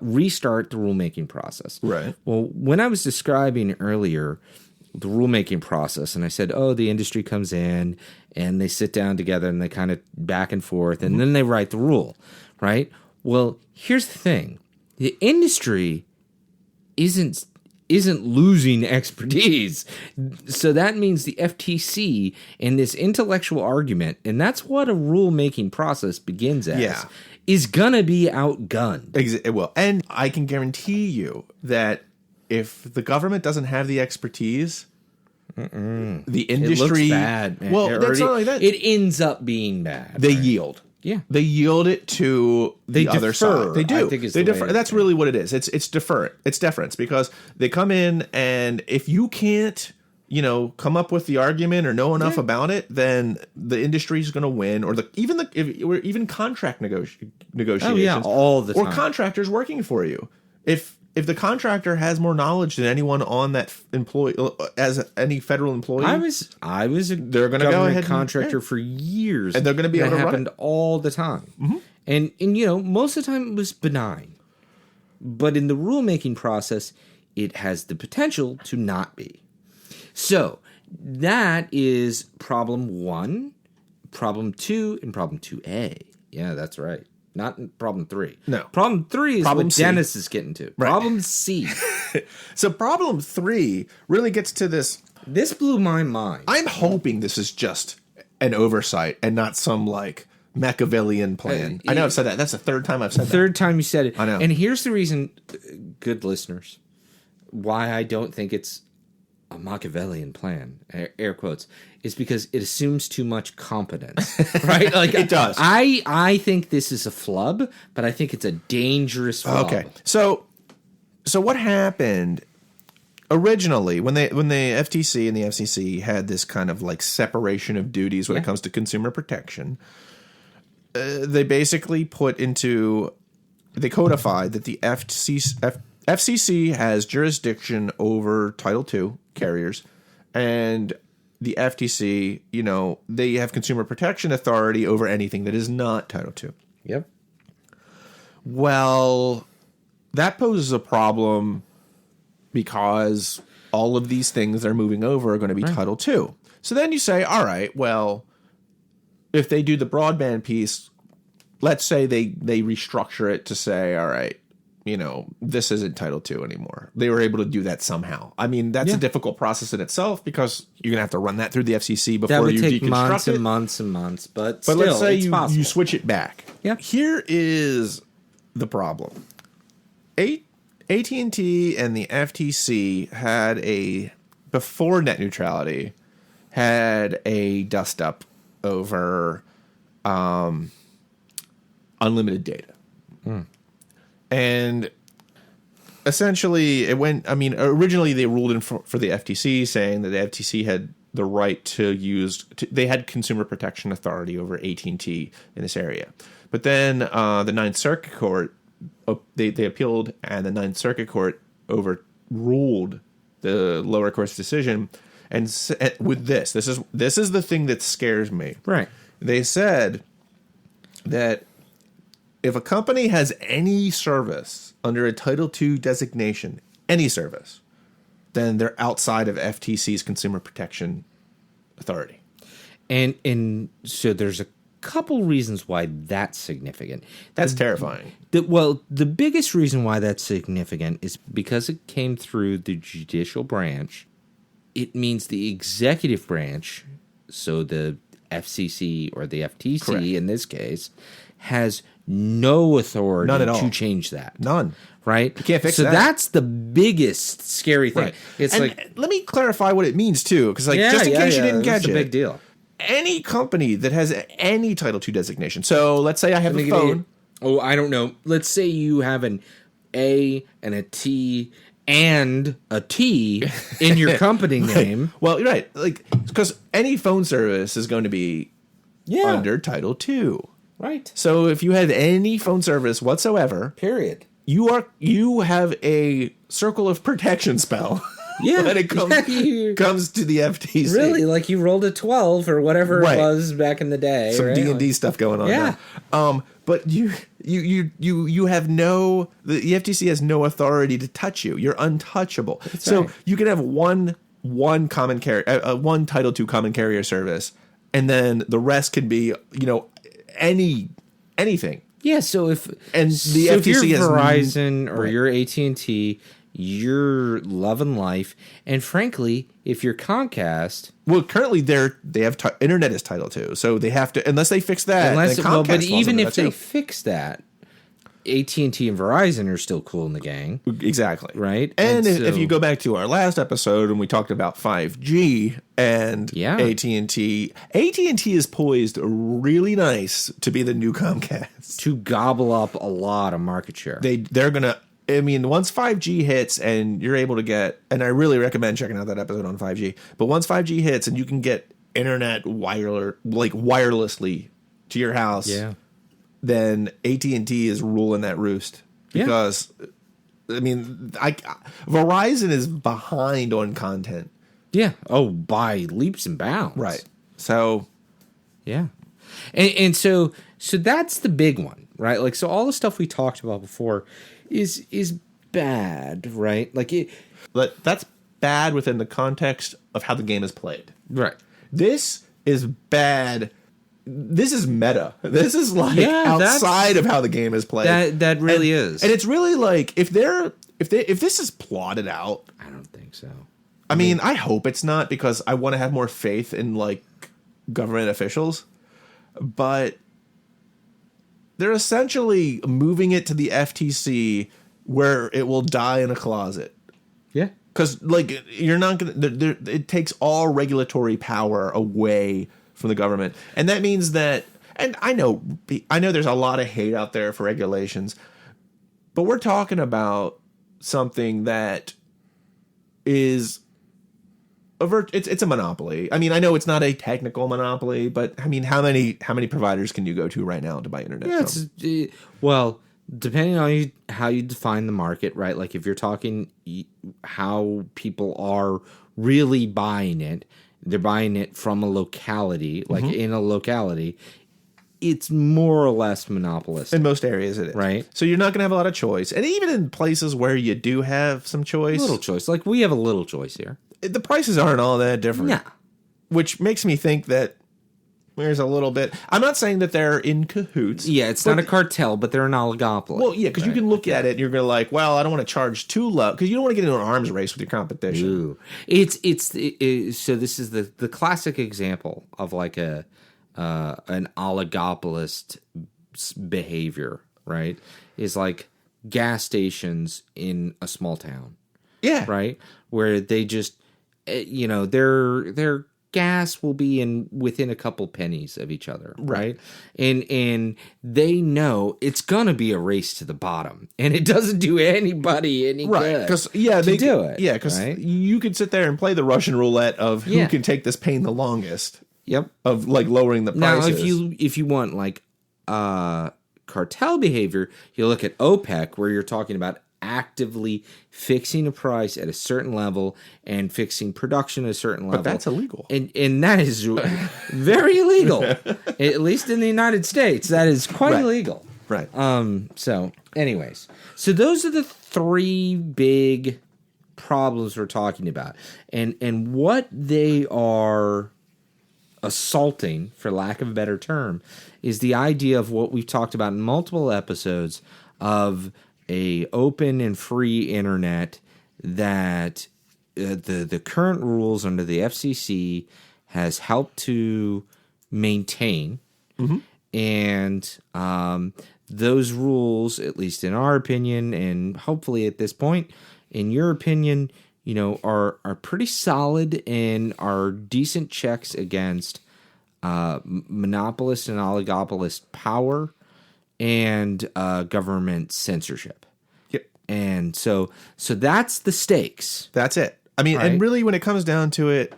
[SPEAKER 2] restart the rulemaking process.
[SPEAKER 1] Right.
[SPEAKER 2] Well, when I was describing earlier the rulemaking process, and I said, the industry comes in and they sit down together and they kind of back and forth, and then they write the rule, right? Well, here's the thing. The industry isn't losing expertise. So that means the FTC in this intellectual argument, and that's what a rulemaking process begins as, is going to be outgunned.
[SPEAKER 1] It will. And I can guarantee you that if the government doesn't have the expertise, the industry...
[SPEAKER 2] It looks bad, man.
[SPEAKER 1] Well, that's not like that.
[SPEAKER 2] It ends up being bad.
[SPEAKER 1] They yield.
[SPEAKER 2] Yeah.
[SPEAKER 1] They yield it to the other side. They do.
[SPEAKER 2] I think
[SPEAKER 1] they defer. That's really what it is. It's deference. It's deference because they come in, and if you can't, come up with the argument or know enough about it, then the industry is going to win, or even contract negotiations.
[SPEAKER 2] Oh yeah, all the time.
[SPEAKER 1] Or contractors working for you. If the contractor has more knowledge than anyone on that employee, as any federal employee,
[SPEAKER 2] I was a
[SPEAKER 1] they're going to go ahead
[SPEAKER 2] contractor for years,
[SPEAKER 1] and they're going to be able to run it.
[SPEAKER 2] Happened all the time, and most of the time it was benign, but in the rulemaking process, it has the potential to not be. So that is problem 1, problem 2, and problem 2A. Yeah, that's right. Not problem 3.
[SPEAKER 1] No.
[SPEAKER 2] Problem 3 is
[SPEAKER 1] problem
[SPEAKER 2] what
[SPEAKER 1] C.
[SPEAKER 2] Dennis is getting to.
[SPEAKER 1] Right.
[SPEAKER 2] Problem C.
[SPEAKER 1] So problem 3 really gets to this.
[SPEAKER 2] This blew my mind.
[SPEAKER 1] I'm hoping this is just an oversight and not some Machiavellian plan. I know I've said that. That's the third time I've said that.
[SPEAKER 2] Third time you said it.
[SPEAKER 1] I know.
[SPEAKER 2] And here's the reason, good listeners, why I don't think it's a Machiavellian plan, air quotes, is because it assumes too much competence, right?
[SPEAKER 1] It does.
[SPEAKER 2] I think this is a flub, but I think it's a dangerous flub.
[SPEAKER 1] Okay. So what happened originally when the FTC and the FCC had this kind of separation of duties when it comes to consumer protection, they basically they codified that the FCC has jurisdiction over Title II carriers, and the FTC, they have consumer protection authority over anything that is not Title II.
[SPEAKER 2] Yep.
[SPEAKER 1] Well, that poses a problem because all of these things they're moving over are going to be Title II. So then you say, all right, well, if they do the broadband piece, let's say they restructure it to say, all right, this isn't Title II anymore. They were able to do that somehow. I mean, that's a difficult process in itself because you're going to have to run that through the FCC before you deconstruct it. That would take months
[SPEAKER 2] and months and months, but
[SPEAKER 1] still, let's say you switch it back.
[SPEAKER 2] Yep.
[SPEAKER 1] Here is the problem. AT&T and the FTC before net neutrality, had a dust-up over unlimited data. And essentially, originally they ruled in for the FTC, saying that the FTC had the right they had consumer protection authority over AT&T in this area. But then the Ninth Circuit Court, they appealed, and the Ninth Circuit Court overruled the lower court's decision. And with this is the thing that scares me.
[SPEAKER 2] Right.
[SPEAKER 1] They said that if a company has any service under a Title II designation, any service, then they're outside of FTC's consumer protection authority.
[SPEAKER 2] And so there's a couple reasons why that's significant.
[SPEAKER 1] That's terrifying.
[SPEAKER 2] The biggest reason why that's significant is because it came through the judicial branch. It means the executive branch, so the FCC or the FTC
[SPEAKER 1] Correct.
[SPEAKER 2] in this case, has no authority
[SPEAKER 1] None at all.
[SPEAKER 2] to change that.
[SPEAKER 1] None.
[SPEAKER 2] Right?
[SPEAKER 1] You can't fix that.
[SPEAKER 2] So that's the biggest scary thing.
[SPEAKER 1] Right.
[SPEAKER 2] It's
[SPEAKER 1] let me clarify what it means too, because just in case you didn't catch
[SPEAKER 2] it's
[SPEAKER 1] it,
[SPEAKER 2] a big deal.
[SPEAKER 1] Any company that has any Title II designation. So let's say I have a phone.
[SPEAKER 2] I don't know. Let's say you have an A and a T and a T in your company name.
[SPEAKER 1] Well, you're right. Like, because any phone service is going to be under Title II.
[SPEAKER 2] Right.
[SPEAKER 1] So if you have any phone service whatsoever,
[SPEAKER 2] Period.
[SPEAKER 1] you have a circle of protection spell.
[SPEAKER 2] Yeah.
[SPEAKER 1] when it comes to the FTC.
[SPEAKER 2] Really, like you rolled a 12 or whatever it was back in the day.
[SPEAKER 1] Some
[SPEAKER 2] right?
[SPEAKER 1] D&D stuff going on.
[SPEAKER 2] Yeah.
[SPEAKER 1] Now. But you have the FTC has no authority to touch you. You're untouchable.
[SPEAKER 2] That's
[SPEAKER 1] so
[SPEAKER 2] right.
[SPEAKER 1] you can have one common carrier, one Title II common carrier service, and then the rest can be anything.
[SPEAKER 2] Yeah. So if
[SPEAKER 1] FTC
[SPEAKER 2] if you're
[SPEAKER 1] has
[SPEAKER 2] Verizon or you're AT&T, you're loving life. And frankly, if you're Comcast,
[SPEAKER 1] well, currently they have internet as Title II, so they have to, unless they fix that.
[SPEAKER 2] But even if they fix that, AT&T and Verizon are still cool in the gang.
[SPEAKER 1] Exactly.
[SPEAKER 2] Right?
[SPEAKER 1] And if you go back to our last episode and we talked about 5G and AT&T is poised really nice to be the new Comcast.
[SPEAKER 2] To gobble up a lot of market share.
[SPEAKER 1] They're going to, I mean, once 5G hits and you're able to get, and I really recommend checking out that episode on 5G, but once 5G hits and you can get internet wirelessly to your house, then AT&T is ruling that roost. Because, I mean, Verizon is behind on content.
[SPEAKER 2] Yeah. Oh, by leaps and bounds.
[SPEAKER 1] Right. So.
[SPEAKER 2] Yeah. And so that's the big one, right? Like, so all the stuff we talked about before is bad, right? Like
[SPEAKER 1] but that's bad within the context of how the game is played.
[SPEAKER 2] Right.
[SPEAKER 1] This is bad. This is meta. This is like outside of how the game is played.
[SPEAKER 2] That really is.
[SPEAKER 1] And it's really like if this is plotted out.
[SPEAKER 2] I don't think so.
[SPEAKER 1] I mean, I hope it's not, because I want to have more faith in like government officials. But they're essentially moving it to the FTC where it will die in a closet.
[SPEAKER 2] Yeah.
[SPEAKER 1] Because, like, you're not going to... It takes all regulatory power away from the government. And that means that... And I know there's a lot of hate out there for regulations. But we're talking about something that is... It's a monopoly. I mean, I know it's not a technical monopoly, but I mean, how many providers can you go to right now to buy internet from?
[SPEAKER 2] Well, depending on how you define the market, right? Like if you're talking how people are really buying it, they're buying it from a locality, like in a locality. It's more or less monopolistic.
[SPEAKER 1] In most areas it is.
[SPEAKER 2] Right.
[SPEAKER 1] So you're not going to have a lot of choice. And even in places where you do have some choice.
[SPEAKER 2] Little choice. Like we have a little choice here.
[SPEAKER 1] The prices aren't all that different.
[SPEAKER 2] Yeah.
[SPEAKER 1] Which makes me think that there's a little bit... I'm not saying that they're in cahoots.
[SPEAKER 2] Yeah, it's not a cartel, but they're an oligopoly.
[SPEAKER 1] Well, yeah, because you can look at it and you're going to like, well, I don't want to charge too low, because you don't want to get into an arms race with your competition.
[SPEAKER 2] Ooh. So this is the classic example of like an oligopolist behavior, right? Is like gas stations in a small town.
[SPEAKER 1] Yeah.
[SPEAKER 2] Right? Where they just, their gas will be within a couple pennies of each other, right? And they know it's gonna be a race to the bottom, and it doesn't do anybody any good.
[SPEAKER 1] Because they
[SPEAKER 2] do it.
[SPEAKER 1] Yeah, because you could sit there and play the Russian roulette of who can take this pain the longest.
[SPEAKER 2] Yep.
[SPEAKER 1] Of like lowering the prices.
[SPEAKER 2] Now, if you want like cartel behavior, you look at OPEC, where you're talking about actively fixing a price at a certain level and fixing production at a certain level.
[SPEAKER 1] But that's illegal.
[SPEAKER 2] And that is very illegal. At least in the United States, that is quite illegal.
[SPEAKER 1] Right.
[SPEAKER 2] So anyways, so those are the three big problems we're talking about. And what they are assaulting, for lack of a better term, is the idea of what we've talked about in multiple episodes of a open and free internet that the current rules under the FCC has helped to maintain. And those rules, at least in our opinion, and hopefully at this point, in your opinion, are pretty solid and are decent checks against monopolist and oligopolist power and government censorship.
[SPEAKER 1] Yep.
[SPEAKER 2] And so that's the stakes.
[SPEAKER 1] That's it. I mean,
[SPEAKER 2] Right.
[SPEAKER 1] and really when it comes down to it,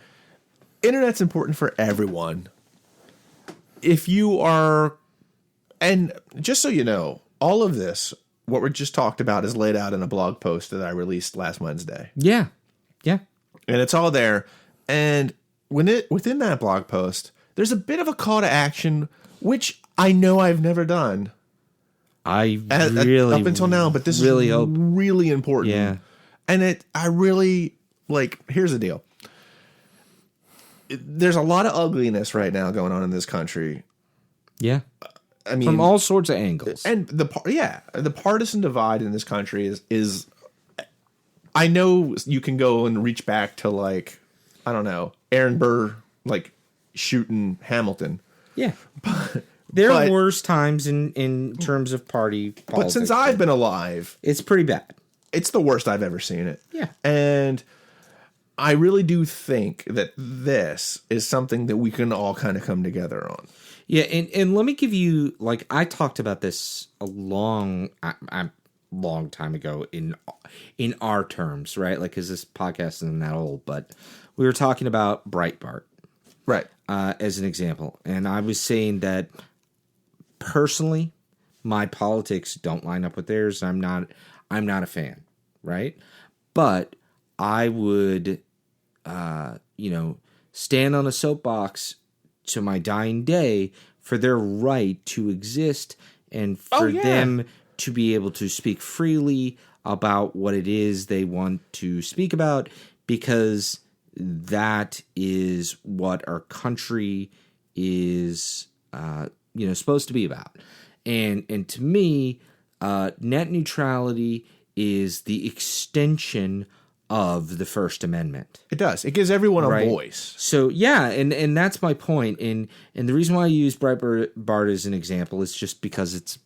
[SPEAKER 1] internet's important for everyone. If you are, and just so you know, all of this, what we just talked about, is laid out in a blog post that I released last Wednesday.
[SPEAKER 2] Yeah. Yeah.
[SPEAKER 1] And it's all there. And within that blog post, there's a bit of a call to action, which I know I've never done.
[SPEAKER 2] I really
[SPEAKER 1] up until now, but this
[SPEAKER 2] really
[SPEAKER 1] is
[SPEAKER 2] hope.
[SPEAKER 1] really important.
[SPEAKER 2] Yeah.
[SPEAKER 1] And I really, like, here's the deal. There's a lot of ugliness right now going on in this country.
[SPEAKER 2] Yeah.
[SPEAKER 1] I mean,
[SPEAKER 2] From all sorts of angles.
[SPEAKER 1] and the partisan divide in this country is I know you can go and reach back to, like, I don't know, Aaron Burr, like, shooting Hamilton.
[SPEAKER 2] Yeah. There are worse times in terms of party politics.
[SPEAKER 1] But since I've been alive,
[SPEAKER 2] it's pretty bad.
[SPEAKER 1] It's the worst I've ever seen it.
[SPEAKER 2] Yeah.
[SPEAKER 1] And I really do think that this is something that we can all kind of come together on.
[SPEAKER 2] Yeah, and let me give you, like, I talked about this a long time ago in our terms, right? Like, because this podcast isn't that old, but we were talking about Breitbart,
[SPEAKER 1] Right.
[SPEAKER 2] as an example, and I was saying that personally, my politics don't line up with theirs. I'm not a fan, right? But I would, stand on a soapbox to my dying day for their right to exist and for them to be able to speak freely about what it is they want to speak about, because that is what our country is, supposed to be about. And to me, net neutrality is the extension of the First Amendment.
[SPEAKER 1] It does. It gives everyone a
[SPEAKER 2] Right.
[SPEAKER 1] voice.
[SPEAKER 2] So yeah, and that's my point. And the reason why I use Breitbart as an example is just because it's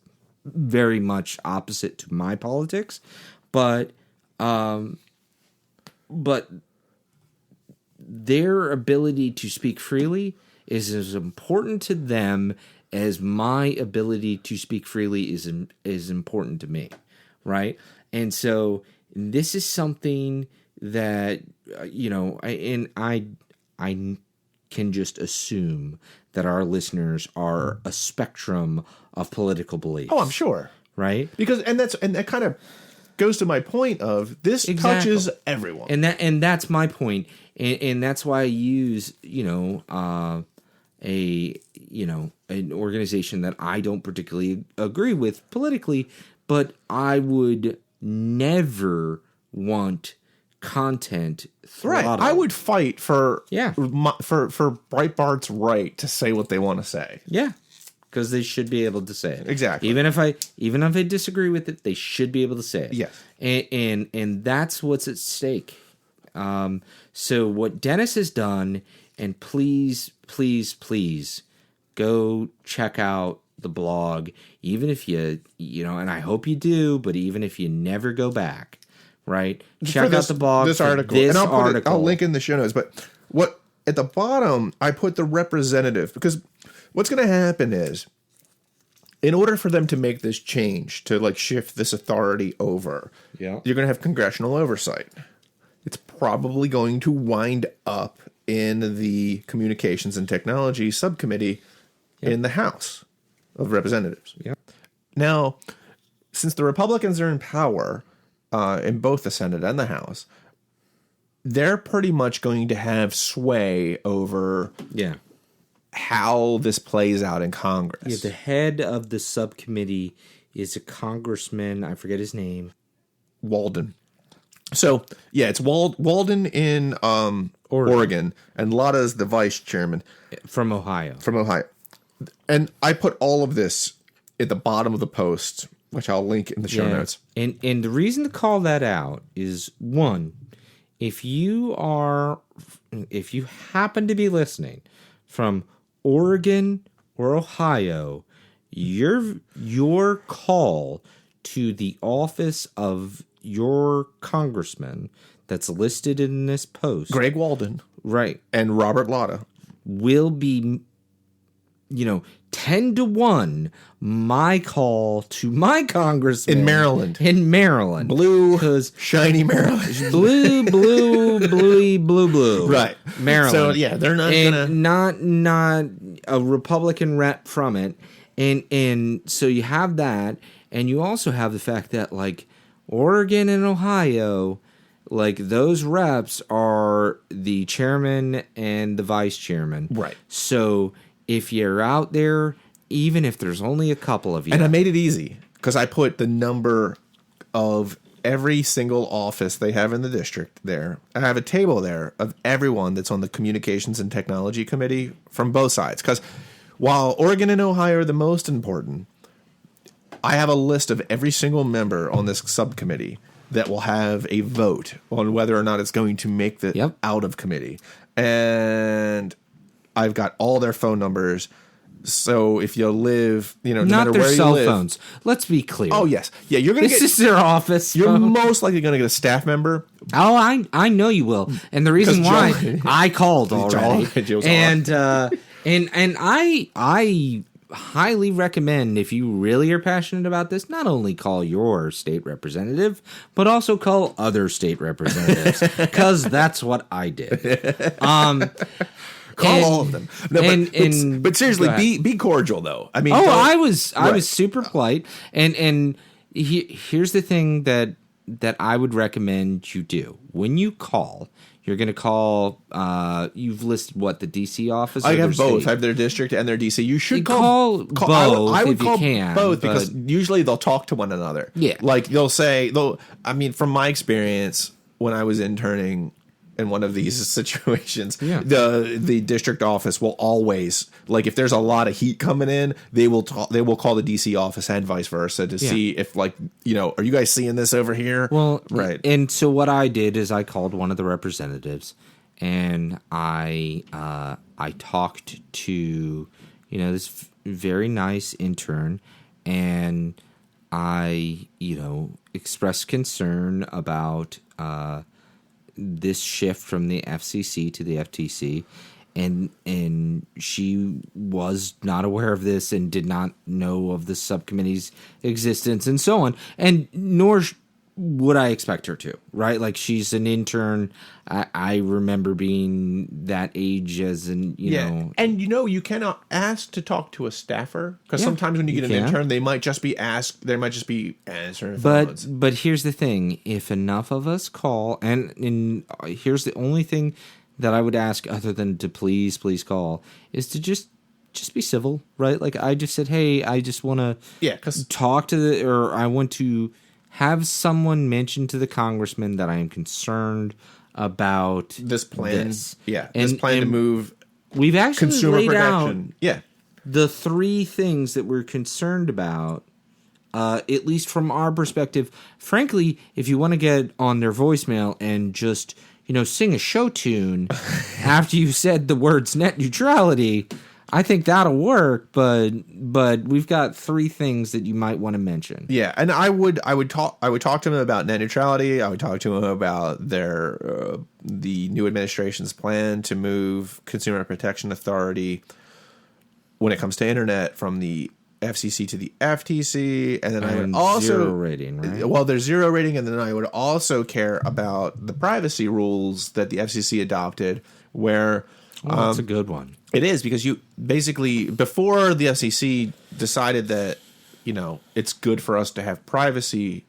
[SPEAKER 2] very much opposite to my politics, but their ability to speak freely is as important to them as my ability to speak freely is important to me, right? And so this is something that I can just assume that our listeners are a spectrum of political beliefs.
[SPEAKER 1] Oh, I'm sure.
[SPEAKER 2] Right?
[SPEAKER 1] Because that kind of goes to my point of this touches everyone.
[SPEAKER 2] And that's my point. And that's why I use, an organization that I don't particularly agree with politically, but I would never want content throttled.
[SPEAKER 1] Right. I would fight for
[SPEAKER 2] Yeah.
[SPEAKER 1] for Breitbart's right to say what they want to say.
[SPEAKER 2] Yeah. Because they should be able to say it.
[SPEAKER 1] Exactly.
[SPEAKER 2] Even if I disagree with it, they should be able to say it.
[SPEAKER 1] Yes.
[SPEAKER 2] And that's what's at stake. So what Dennis has done, and please go check out the blog, even if you and I hope you do, but even if you never go back, right? Check out the blog.
[SPEAKER 1] This article.
[SPEAKER 2] This
[SPEAKER 1] and
[SPEAKER 2] article.
[SPEAKER 1] I'll link in the show notes. But what at the bottom, I put the representative, because what's going to happen is, in order for them to make this change, to like shift this authority over,
[SPEAKER 2] Yeah.
[SPEAKER 1] you're going to have congressional oversight. It's probably going to wind up in the Communications and Technology Subcommittee in the House of Representatives.
[SPEAKER 2] Yeah.
[SPEAKER 1] Now, since the Republicans are in power in both the Senate and the House, they're pretty much going to have sway over
[SPEAKER 2] Yeah.
[SPEAKER 1] how this plays out in Congress.
[SPEAKER 2] Yeah, the head of the subcommittee is a congressman. I forget his name.
[SPEAKER 1] Walden. So, yeah, it's Walden in Oregon, and Lotta's the vice chairman
[SPEAKER 2] From Ohio.
[SPEAKER 1] from Ohio. And I put all of this at the bottom of the post, which I'll link in the show notes.
[SPEAKER 2] And the reason to call that out is, one, if you happen to be listening from Oregon or Ohio, your call to the office of your congressman that's listed in this post,
[SPEAKER 1] Greg Walden.
[SPEAKER 2] right,
[SPEAKER 1] And Robert Lotta.
[SPEAKER 2] will be, 10-1 my call to my congressman
[SPEAKER 1] In Maryland.
[SPEAKER 2] Blue,
[SPEAKER 1] shiny Maryland.
[SPEAKER 2] blue.
[SPEAKER 1] Right.
[SPEAKER 2] Maryland.
[SPEAKER 1] So, yeah, they're not
[SPEAKER 2] and
[SPEAKER 1] going
[SPEAKER 2] not a Republican rep from it. And so you have that, and you also have the fact that, like, Oregon and Ohio, like, those reps are the chairman and the vice chairman.
[SPEAKER 1] Right.
[SPEAKER 2] So if you're out there, even if there's only a couple of you.
[SPEAKER 1] And I made it easy because I put the number of every single office they have in the district there. I have a table there of everyone that's on the Communications and Technology Committee from both sides. Because while Oregon and Ohio are the most important, I have a list of every single member on this subcommittee that will have a vote on whether or not it's going to make the out of committee. And I've got all their phone numbers. So if you live, no
[SPEAKER 2] not
[SPEAKER 1] matter
[SPEAKER 2] their
[SPEAKER 1] where
[SPEAKER 2] cell
[SPEAKER 1] you live,
[SPEAKER 2] phones. Let's be clear.
[SPEAKER 1] Oh yes, yeah. You're gonna
[SPEAKER 2] this is their office.
[SPEAKER 1] You're
[SPEAKER 2] phone.
[SPEAKER 1] most likely going to get a staff member.
[SPEAKER 2] Oh, I know you will, and the reason why I called already, and I highly recommend, if you really are passionate about this, not only call your state representative, but also call other state representatives, because that's what I did.
[SPEAKER 1] Call all of them. No, but seriously, be cordial though. I mean,
[SPEAKER 2] I was super polite, and here's the thing that I would recommend you do when you call. You're going to call. You've listed what, the DC office?
[SPEAKER 1] I have both. I have their district and their DC. You should call
[SPEAKER 2] both.
[SPEAKER 1] I would
[SPEAKER 2] if
[SPEAKER 1] call
[SPEAKER 2] you can,
[SPEAKER 1] both because usually they'll talk to one another.
[SPEAKER 2] Yeah,
[SPEAKER 1] like they'll. I mean, from my experience when I was interning in one of these situations, the district office will always, like, if there's a lot of heat coming in, they will call the DC office and vice versa to see if, like, are you guys seeing this over here?
[SPEAKER 2] Well,
[SPEAKER 1] right.
[SPEAKER 2] And so what I did is I called one of the representatives, and I talked to this very nice intern, and I expressed concern about this shift from the FCC to the FTC, and she was not aware of this and did not know of the subcommittee's existence and so on, and nor would I expect her to, right? Like, she's an intern. I remember being that age as an, know.
[SPEAKER 1] And you cannot ask to talk to a staffer, because sometimes when you get an intern, they might just be answering phones.
[SPEAKER 2] But here's the thing. If enough of us call, and here's the only thing that I would ask, other than to please call, is to just be civil, right? Like, I just said, hey, I just want to talk to or I want to have someone mention to the congressman that I am concerned about
[SPEAKER 1] this plan.
[SPEAKER 2] This
[SPEAKER 1] plan to move.
[SPEAKER 2] We've actually
[SPEAKER 1] consumer
[SPEAKER 2] laid
[SPEAKER 1] protection.
[SPEAKER 2] out the three things that we're concerned about, at least from our perspective. Frankly, if you want to get on their voicemail and just sing a show tune after you've said the words net neutrality, I think that'll work, but we've got three things that you might want to mention.
[SPEAKER 1] Yeah, and I would talk to them about net neutrality. I would talk to them about their the new administration's plan to move Consumer Protection Authority when it comes to internet from the FCC to the FTC, and then I would also
[SPEAKER 2] zero rating, right?
[SPEAKER 1] Well, there's zero rating, and then I would also care about the privacy rules that the FCC adopted, where
[SPEAKER 2] that's a good one.
[SPEAKER 1] It is, because you basically, before the FCC decided that, it's good for us to have privacy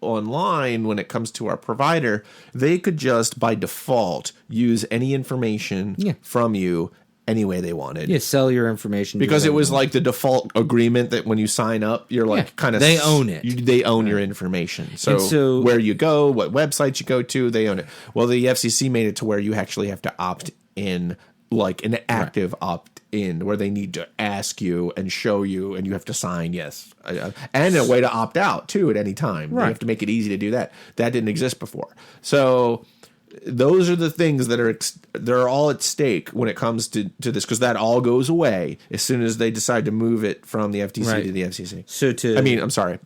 [SPEAKER 1] online when it comes to our provider, they could just by default use any information from you any way they wanted.
[SPEAKER 2] Yeah, sell your information.
[SPEAKER 1] Because it was like the default agreement that when you sign up, you're like kind of...
[SPEAKER 2] They own it.
[SPEAKER 1] They own your information. So where you go, what websites you go to, they own it. Well, the FCC made it to where you actually have to opt in, like an active opt-in, where they need to ask you and show you, and you have to sign yes. And a way to opt out, too, at any time. Right. You have to make it easy to do that. That didn't exist before. So those are the things that they're all at stake when it comes to this, because that all goes away as soon as they decide to move it from the FTC to the FCC. I'm sorry.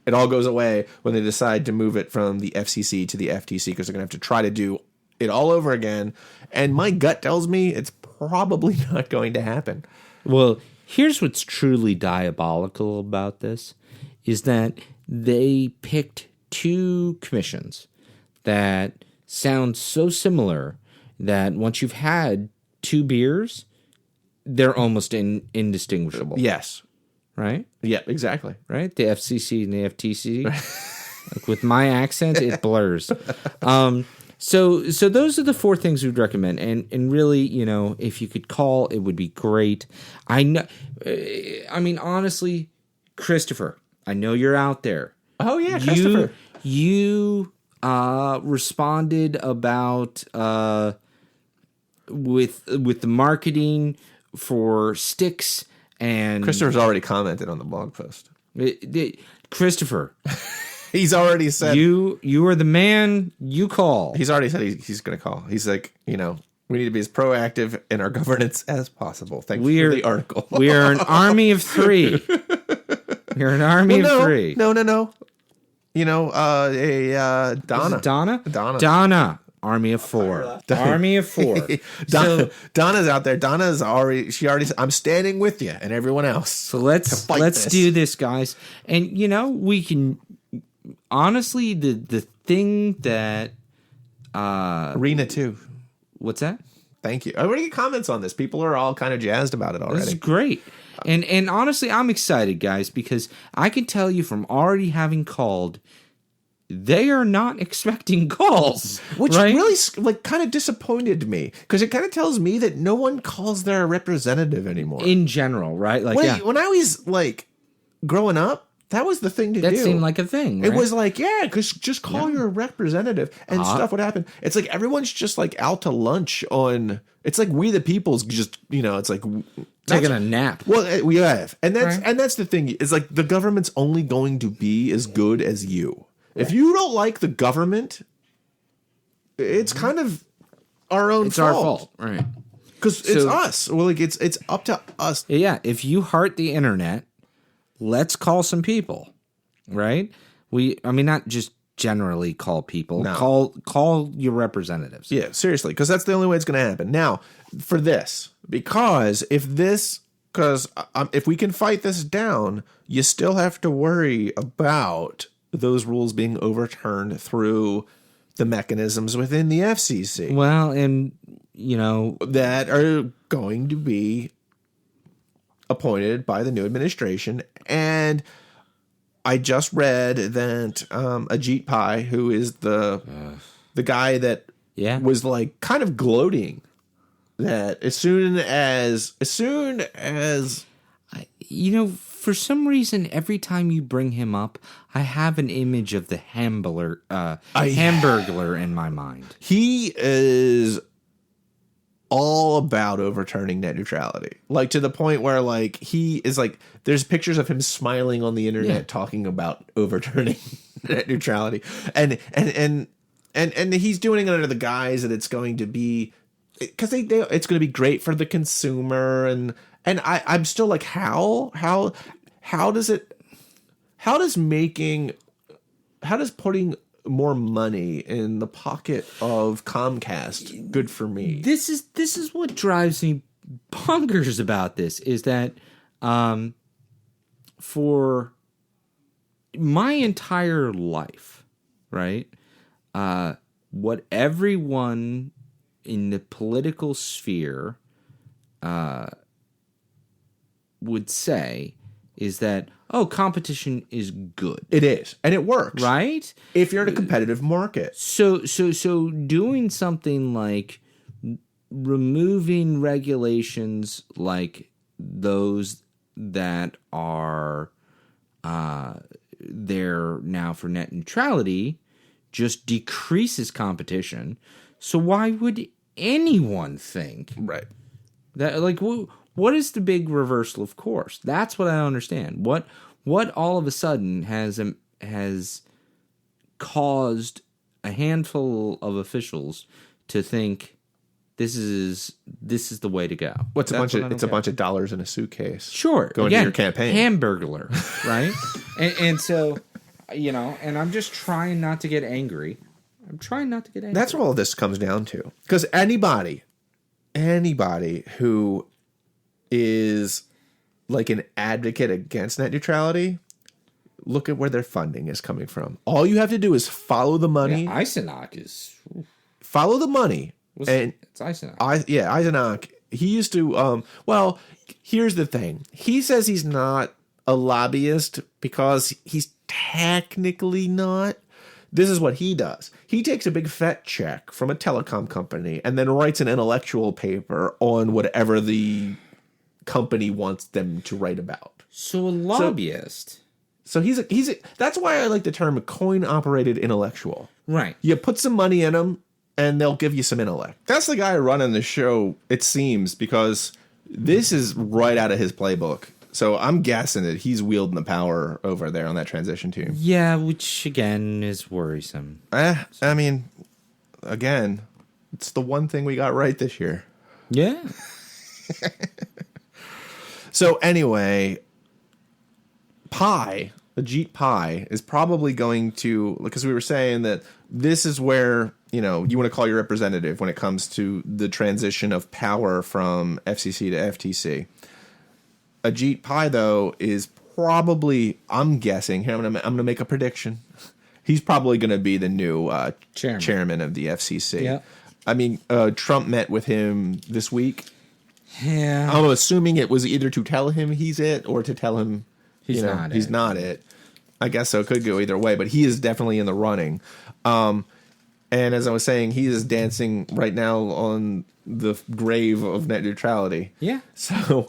[SPEAKER 1] It all goes away when they decide to move it from the FCC to the FTC, because they're going to have to try to do it all over again. And my gut tells me it's probably not going to happen.
[SPEAKER 2] Well, Here's what's truly diabolical about this is that they picked two commissions that sound so similar that once you've had two beers, they're almost indistinguishable.
[SPEAKER 1] Yes.
[SPEAKER 2] Right?
[SPEAKER 1] Yeah, exactly.
[SPEAKER 2] Right? The FCC and the FTC. Like with my accent, it blurs. So those are the four things we'd recommend. And really, you know, if you could call, it would be great. I mean, honestly, Christopher, I know you're out there.
[SPEAKER 1] Oh, yeah, Christopher.
[SPEAKER 2] You responded about with the marketing for sticks, and
[SPEAKER 1] Christopher's already commented on the blog post.
[SPEAKER 2] Christopher,
[SPEAKER 1] he's already said
[SPEAKER 2] you are the man. You call.
[SPEAKER 1] He's already said he's going to call. He's like, you know, we need to be as proactive in our governance as possible. Thanks for the article.
[SPEAKER 2] We are an army of three. We're an army of three.
[SPEAKER 1] No. You know, Donna.
[SPEAKER 2] Donna. Army of four. Army of four.
[SPEAKER 1] Donna's out there. Donna's already said, I'm standing with you and everyone else.
[SPEAKER 2] So let's do this, guys. And, you know, we can, honestly, the thing that...
[SPEAKER 1] Arena 2.
[SPEAKER 2] What's that?
[SPEAKER 1] Thank you. I already get comments on this. People are all kind of jazzed about it already.
[SPEAKER 2] This is great. And honestly, I'm excited, guys, because I can tell you from already having called, they are not expecting calls.
[SPEAKER 1] Which
[SPEAKER 2] right?
[SPEAKER 1] really kind of disappointed me, because it kind of tells me that no one calls their representative anymore.
[SPEAKER 2] In general, right? Like,
[SPEAKER 1] when I was growing up, that was the thing to do.
[SPEAKER 2] That seemed like a thing, right?
[SPEAKER 1] It was like, because just call your representative and stuff would happen. It's like everyone's just like out to lunch on. It's like we the people's just, you know, it's like
[SPEAKER 2] taking a nap.
[SPEAKER 1] Well, we have, and that's the thing. Is like the government's only going to be as good as you. If you don't like the government, it's kind of our own fault.
[SPEAKER 2] It's our fault, right?
[SPEAKER 1] Because it's us. Well, like it's up to us.
[SPEAKER 2] Yeah, if you heart the internet, let's call some people, right? I mean, not just generally call people. No. Call your representatives.
[SPEAKER 1] Yeah, seriously, because that's the only way it's going to happen. Now, for this, because if we can fight this down, you still have to worry about those rules being overturned through the mechanisms within the FCC.
[SPEAKER 2] Well, and, you know,
[SPEAKER 1] that are going to be appointed by the new administration. And I just read that Ajit Pai, who is the guy that was like kind of gloating that as soon as
[SPEAKER 2] you know, for some reason, every time you bring him up, I have an image of the Hamburglar in my mind.
[SPEAKER 1] He is all about overturning net neutrality, like to the point where like he is like, there's pictures of him smiling on the internet talking about overturning net neutrality, and he's doing it under the guise that it's going to be because it's going to be great for the consumer, and I'm still like, how does putting more money in the pocket of Comcast good for me?
[SPEAKER 2] This is what drives me bonkers about this, is that for my entire life, right, what everyone in the political sphere would say is that, competition is good.
[SPEAKER 1] It is, and it works,
[SPEAKER 2] right?
[SPEAKER 1] If you're in a competitive market.
[SPEAKER 2] So doing something like removing regulations like those that are there now for net neutrality just decreases competition. So why would anyone think that, like, what is the big reversal of course? That's what I don't understand. What all of a sudden has caused a handful of officials to think this is the way to go?
[SPEAKER 1] It's a bunch of dollars in a suitcase.
[SPEAKER 2] Sure,
[SPEAKER 1] going to your campaign.
[SPEAKER 2] Hamburglar, right? and so, you know, and I'm just trying not to get angry. That's
[SPEAKER 1] what all this comes down to. Because anybody who is like an advocate against net neutrality, look at where their funding is coming from. All you have to do is follow the money.
[SPEAKER 2] Yeah, Eisenach is...
[SPEAKER 1] Follow the money.
[SPEAKER 2] It's Eisenach.
[SPEAKER 1] Eisenach. He used to, well, here's the thing. He says he's not a lobbyist because he's technically not. This is what he does. He takes a big fat check from a telecom company and then writes an intellectual paper on whatever the company wants them to write about.
[SPEAKER 2] So a lobbyist.
[SPEAKER 1] So that's why I like the term coin-operated intellectual.
[SPEAKER 2] Right.
[SPEAKER 1] You put some money in them, and they'll give you some intellect. That's the guy running the show, it seems, because this is right out of his playbook. So I'm guessing that he's wielding the power over there on that transition team.
[SPEAKER 2] Yeah, which, again, is worrisome.
[SPEAKER 1] I mean, again, it's the one thing we got right this year.
[SPEAKER 2] Yeah.
[SPEAKER 1] So anyway, Ajit Pai is probably going to, because we were saying that this is where, you want to call your representative when it comes to the transition of power from FCC to FTC. Ajit Pai, though, is probably, I'm guessing, here I'm going to make a prediction. He's probably going to be the new chairman of the FCC.
[SPEAKER 2] Yeah.
[SPEAKER 1] I mean, Trump met with him this week.
[SPEAKER 2] Yeah.
[SPEAKER 1] I'm assuming it was either to tell him he's it or to tell him he's not it. I guess so. It could go either way, but he is definitely in the running. And as I was saying, he is dancing right now on the grave of net neutrality.
[SPEAKER 2] Yeah.
[SPEAKER 1] So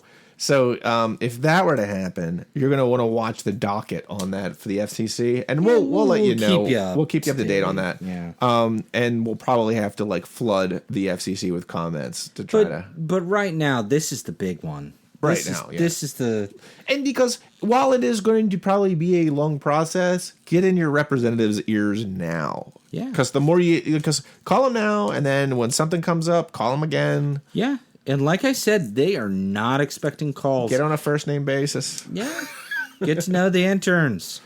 [SPEAKER 1] if that were to happen, you're going to want to watch the docket on that for the FCC, and we'll let you know. We'll keep you up to date on that.
[SPEAKER 2] Yeah.
[SPEAKER 1] And we'll probably have to flood the FCC with comments to try to.
[SPEAKER 2] But right now, this is the big one. This is the...
[SPEAKER 1] And because while it is going to probably be a long process, get in your representatives' ears now.
[SPEAKER 2] Yeah.
[SPEAKER 1] Because because call them now, and then when something comes up, call them again.
[SPEAKER 2] Yeah. And like I said, they are not expecting calls.
[SPEAKER 1] Get on a first-name basis.
[SPEAKER 2] Yeah. Get to know the interns.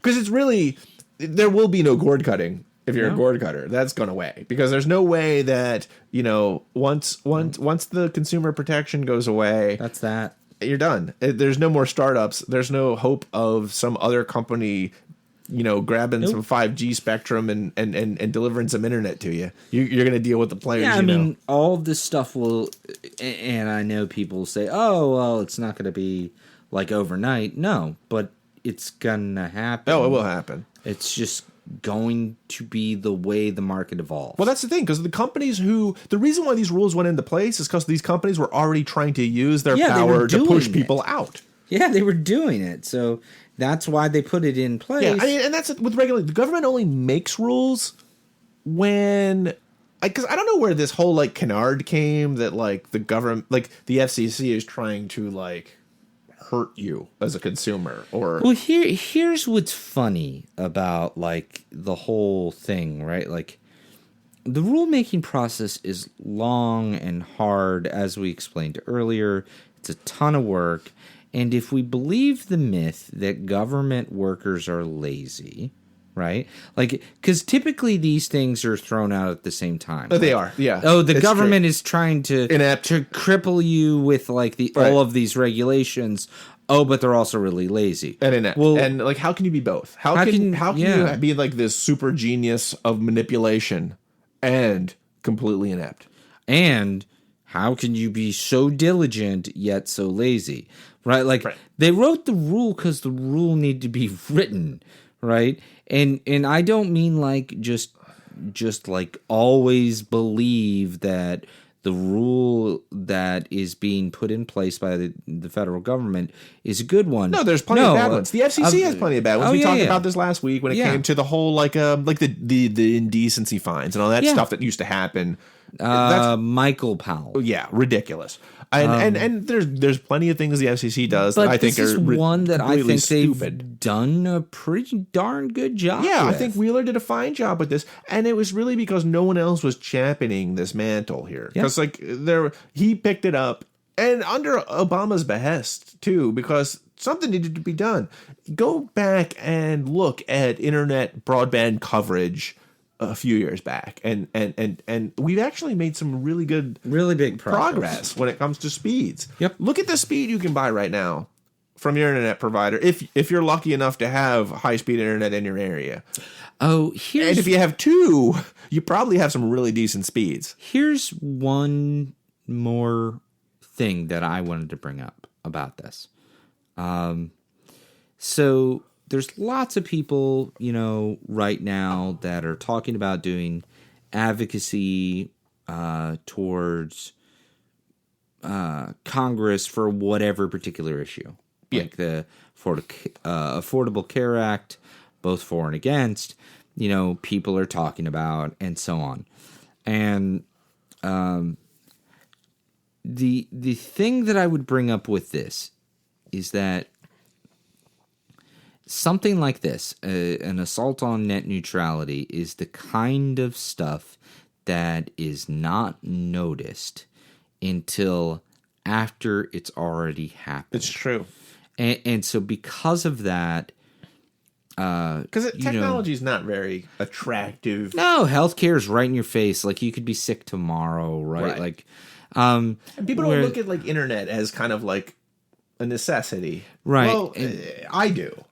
[SPEAKER 1] Because it's really... There will be no gourd cutting if you're a gourd cutter. That's gone away. Because there's no way that, once the consumer protection goes away...
[SPEAKER 2] That's that.
[SPEAKER 1] You're done. There's no more startups. There's no hope of some other company, grabbing some 5G spectrum and delivering some internet to you. You're going to deal with the players.
[SPEAKER 2] Yeah, I mean, all of this stuff will, and I know people say, "Oh, well, it's not going to be like overnight." No, but it's gonna happen.
[SPEAKER 1] Oh, it will happen.
[SPEAKER 2] It's just going to be the way the market evolves.
[SPEAKER 1] Well, that's the thing, because the reason why these rules went into place is because these companies were already trying to use their power to push people out.
[SPEAKER 2] Yeah, they were doing it. So that's why they put it in place.
[SPEAKER 1] Yeah, I mean, and that's with the government only makes rules when, because I don't know where this whole canard came that the government, the FCC is trying to hurt you as a consumer or.
[SPEAKER 2] Well, here's what's funny about the whole thing, right? The rulemaking process is long and hard, as we explained earlier. It's a ton of work. And if we believe the myth that government workers are lazy, right? Because typically these things are thrown out at the same time.
[SPEAKER 1] They are, yeah.
[SPEAKER 2] Oh, the government is trying to
[SPEAKER 1] to
[SPEAKER 2] cripple you with all of these regulations. Oh, but they're also really lazy.
[SPEAKER 1] And inept.
[SPEAKER 2] Well,
[SPEAKER 1] and how can you be both? How can you be this super genius of manipulation and completely inept?
[SPEAKER 2] And how can you be so diligent yet so lazy? Right? They wrote the rule because the rule needed to be written, right? And I don't mean just always believe that the rule that is being put in place by the federal government is a good one.
[SPEAKER 1] No, there's plenty of bad ones. The FCC has plenty of bad ones. We talked about this last week when it came to the whole the indecency fines and all that stuff that used to happen.
[SPEAKER 2] Michael Powell.
[SPEAKER 1] Yeah, ridiculous. And there's plenty of things the FCC does that I think are
[SPEAKER 2] one that I think
[SPEAKER 1] stupid.
[SPEAKER 2] They've done a pretty darn good job.
[SPEAKER 1] Yeah,
[SPEAKER 2] with.
[SPEAKER 1] I think Wheeler did a fine job with this, and it was really because no one else was championing this mantle here. Because he picked it up, and under Obama's behest too, because something needed to be done. Go back and look at internet broadband coverage a few years back, and we've actually made some really big progress when it comes to speeds.
[SPEAKER 2] Yep.
[SPEAKER 1] Look at the speed you can buy right now from your internet provider if you're lucky enough to have high-speed internet in your area.
[SPEAKER 2] Oh,
[SPEAKER 1] And if you have two, you probably have some really decent speeds.
[SPEAKER 2] Here's one more thing that I wanted to bring up about this. So there's lots of people, right now that are talking about doing advocacy towards Congress for whatever particular issue.
[SPEAKER 1] Yeah.
[SPEAKER 2] Like the Affordable Care Act, both for and against, people are talking about, and so on. And the thing that I would bring up with this is that something like this, an assault on net neutrality, is the kind of stuff that is not noticed until after it's already happened.
[SPEAKER 1] It's true.
[SPEAKER 2] And so because of that...
[SPEAKER 1] Because technology is not very attractive.
[SPEAKER 2] No, healthcare is right in your face. Like, you could be sick tomorrow, right? Like,
[SPEAKER 1] and people don't look at, like, internet as kind of like a necessity.
[SPEAKER 2] Right.
[SPEAKER 1] Well, I do.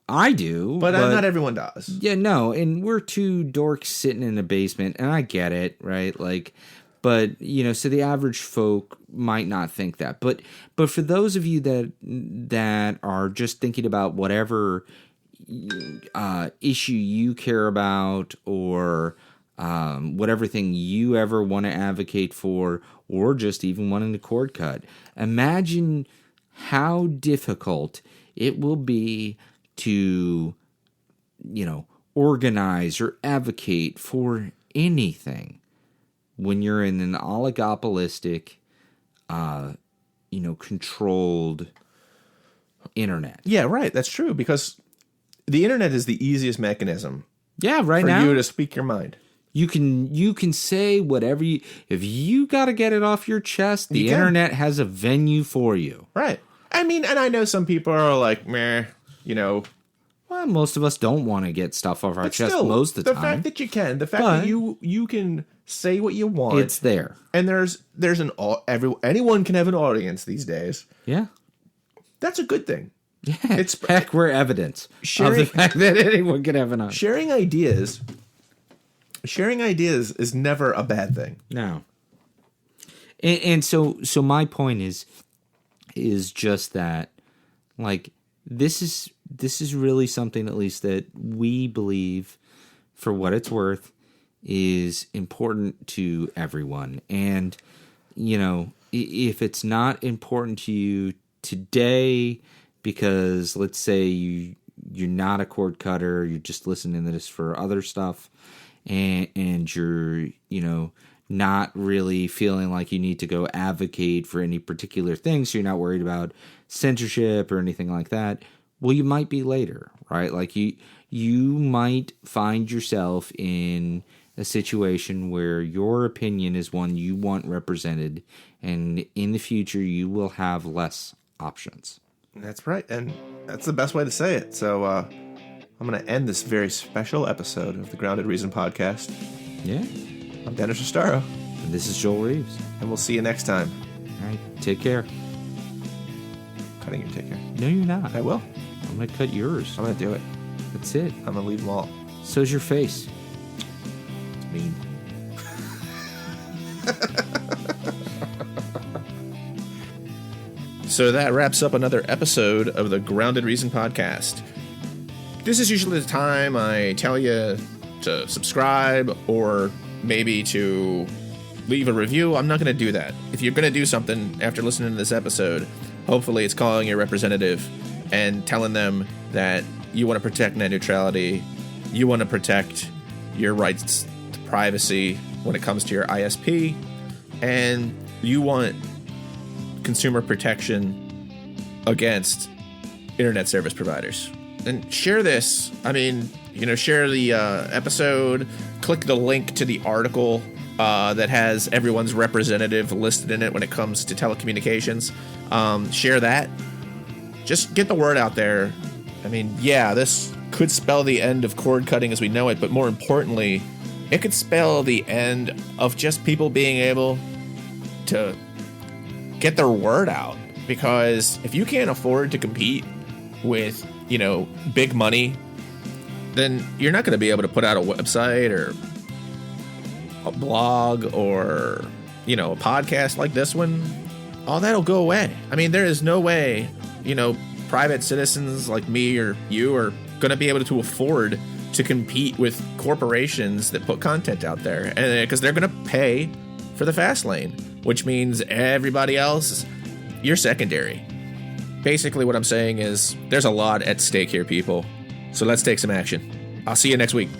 [SPEAKER 2] But
[SPEAKER 1] not everyone does.
[SPEAKER 2] Yeah, no, and we're two dorks sitting in a basement, and I get it, right? Like, but, so the average folk might not think that. But for those of you that are just thinking about whatever issue you care about, or whatever thing you ever want to advocate for, or just even wanting a cord cut, imagine how difficult it will be to, organize or advocate for anything when you're in an oligopolistic, controlled internet.
[SPEAKER 1] Yeah, right. That's true, because the internet is the easiest mechanism.
[SPEAKER 2] Yeah, right
[SPEAKER 1] for
[SPEAKER 2] now,
[SPEAKER 1] you to speak your mind.
[SPEAKER 2] You can say whatever if you got to get it off your chest, the internet has a venue for you.
[SPEAKER 1] Right. I mean, and I know some people are like, meh,
[SPEAKER 2] Well, most of us don't want to get stuff off our chest most of the time.
[SPEAKER 1] The fact that you can, the fact that you can say what you want.
[SPEAKER 2] It's there.
[SPEAKER 1] And there's anyone can have an audience these days.
[SPEAKER 2] Yeah.
[SPEAKER 1] That's a good thing.
[SPEAKER 2] Yeah. Heck, we're evidence of the fact that anyone can have an audience.
[SPEAKER 1] Sharing ideas is never a bad thing.
[SPEAKER 2] No. And so my point is just that, like, this is really something, at least, that we believe, for what it's worth, is important to everyone. And, if it's not important to you today, because let's say you're not a cord cutter, you're just listening to this for other stuff, and you're, not really feeling like you need to go advocate for any particular thing, so you're not worried about censorship or anything like that, well, you might be later, right? Like, you might find yourself in a situation where your opinion is one you want represented, and in the future you will have less options.
[SPEAKER 1] That's right, and that's the best way to say it. So I'm going to end this very special episode of the Grounded Reason podcast.
[SPEAKER 2] Yeah.
[SPEAKER 1] I'm Dennis Restaro.
[SPEAKER 2] And this is Joel Reeves.
[SPEAKER 1] And we'll see you next time.
[SPEAKER 2] All right, take care.
[SPEAKER 1] Cutting your take care.
[SPEAKER 2] No, you're not.
[SPEAKER 1] I will.
[SPEAKER 2] I'm going to cut yours.
[SPEAKER 1] I'm going to do it.
[SPEAKER 2] That's it.
[SPEAKER 1] I'm going to leave them all.
[SPEAKER 2] So's your face.
[SPEAKER 1] It's mean. So that wraps up another episode of the Grounded Reason podcast. This is usually the time I tell you to subscribe or maybe to leave a review. I'm not going to do that. If you're going to do something after listening to this episode, hopefully it's calling your representative and telling them that you want to protect net neutrality, you want to protect your rights to privacy when it comes to your ISP, and you want consumer protection against internet service providers. And share this. I mean, share the episode, click the link to the article that has everyone's representative listed in it when it comes to telecommunications. Share that. Just get the word out there. I mean, yeah, this could spell the end of cord cutting as we know it, but more importantly, it could spell the end of just people being able to get their word out. Because if you can't afford to compete with, big money, then you're not going to be able to put out a website or a blog or, a podcast like this one. All that'll go away. I mean, there is no way, private citizens like me or you are going to be able to afford to compete with corporations that put content out there, and because they're going to pay for the fast lane, which means everybody else, you're secondary. Basically, what I'm saying is there's a lot at stake here, people. So let's take some action. I'll see you next week.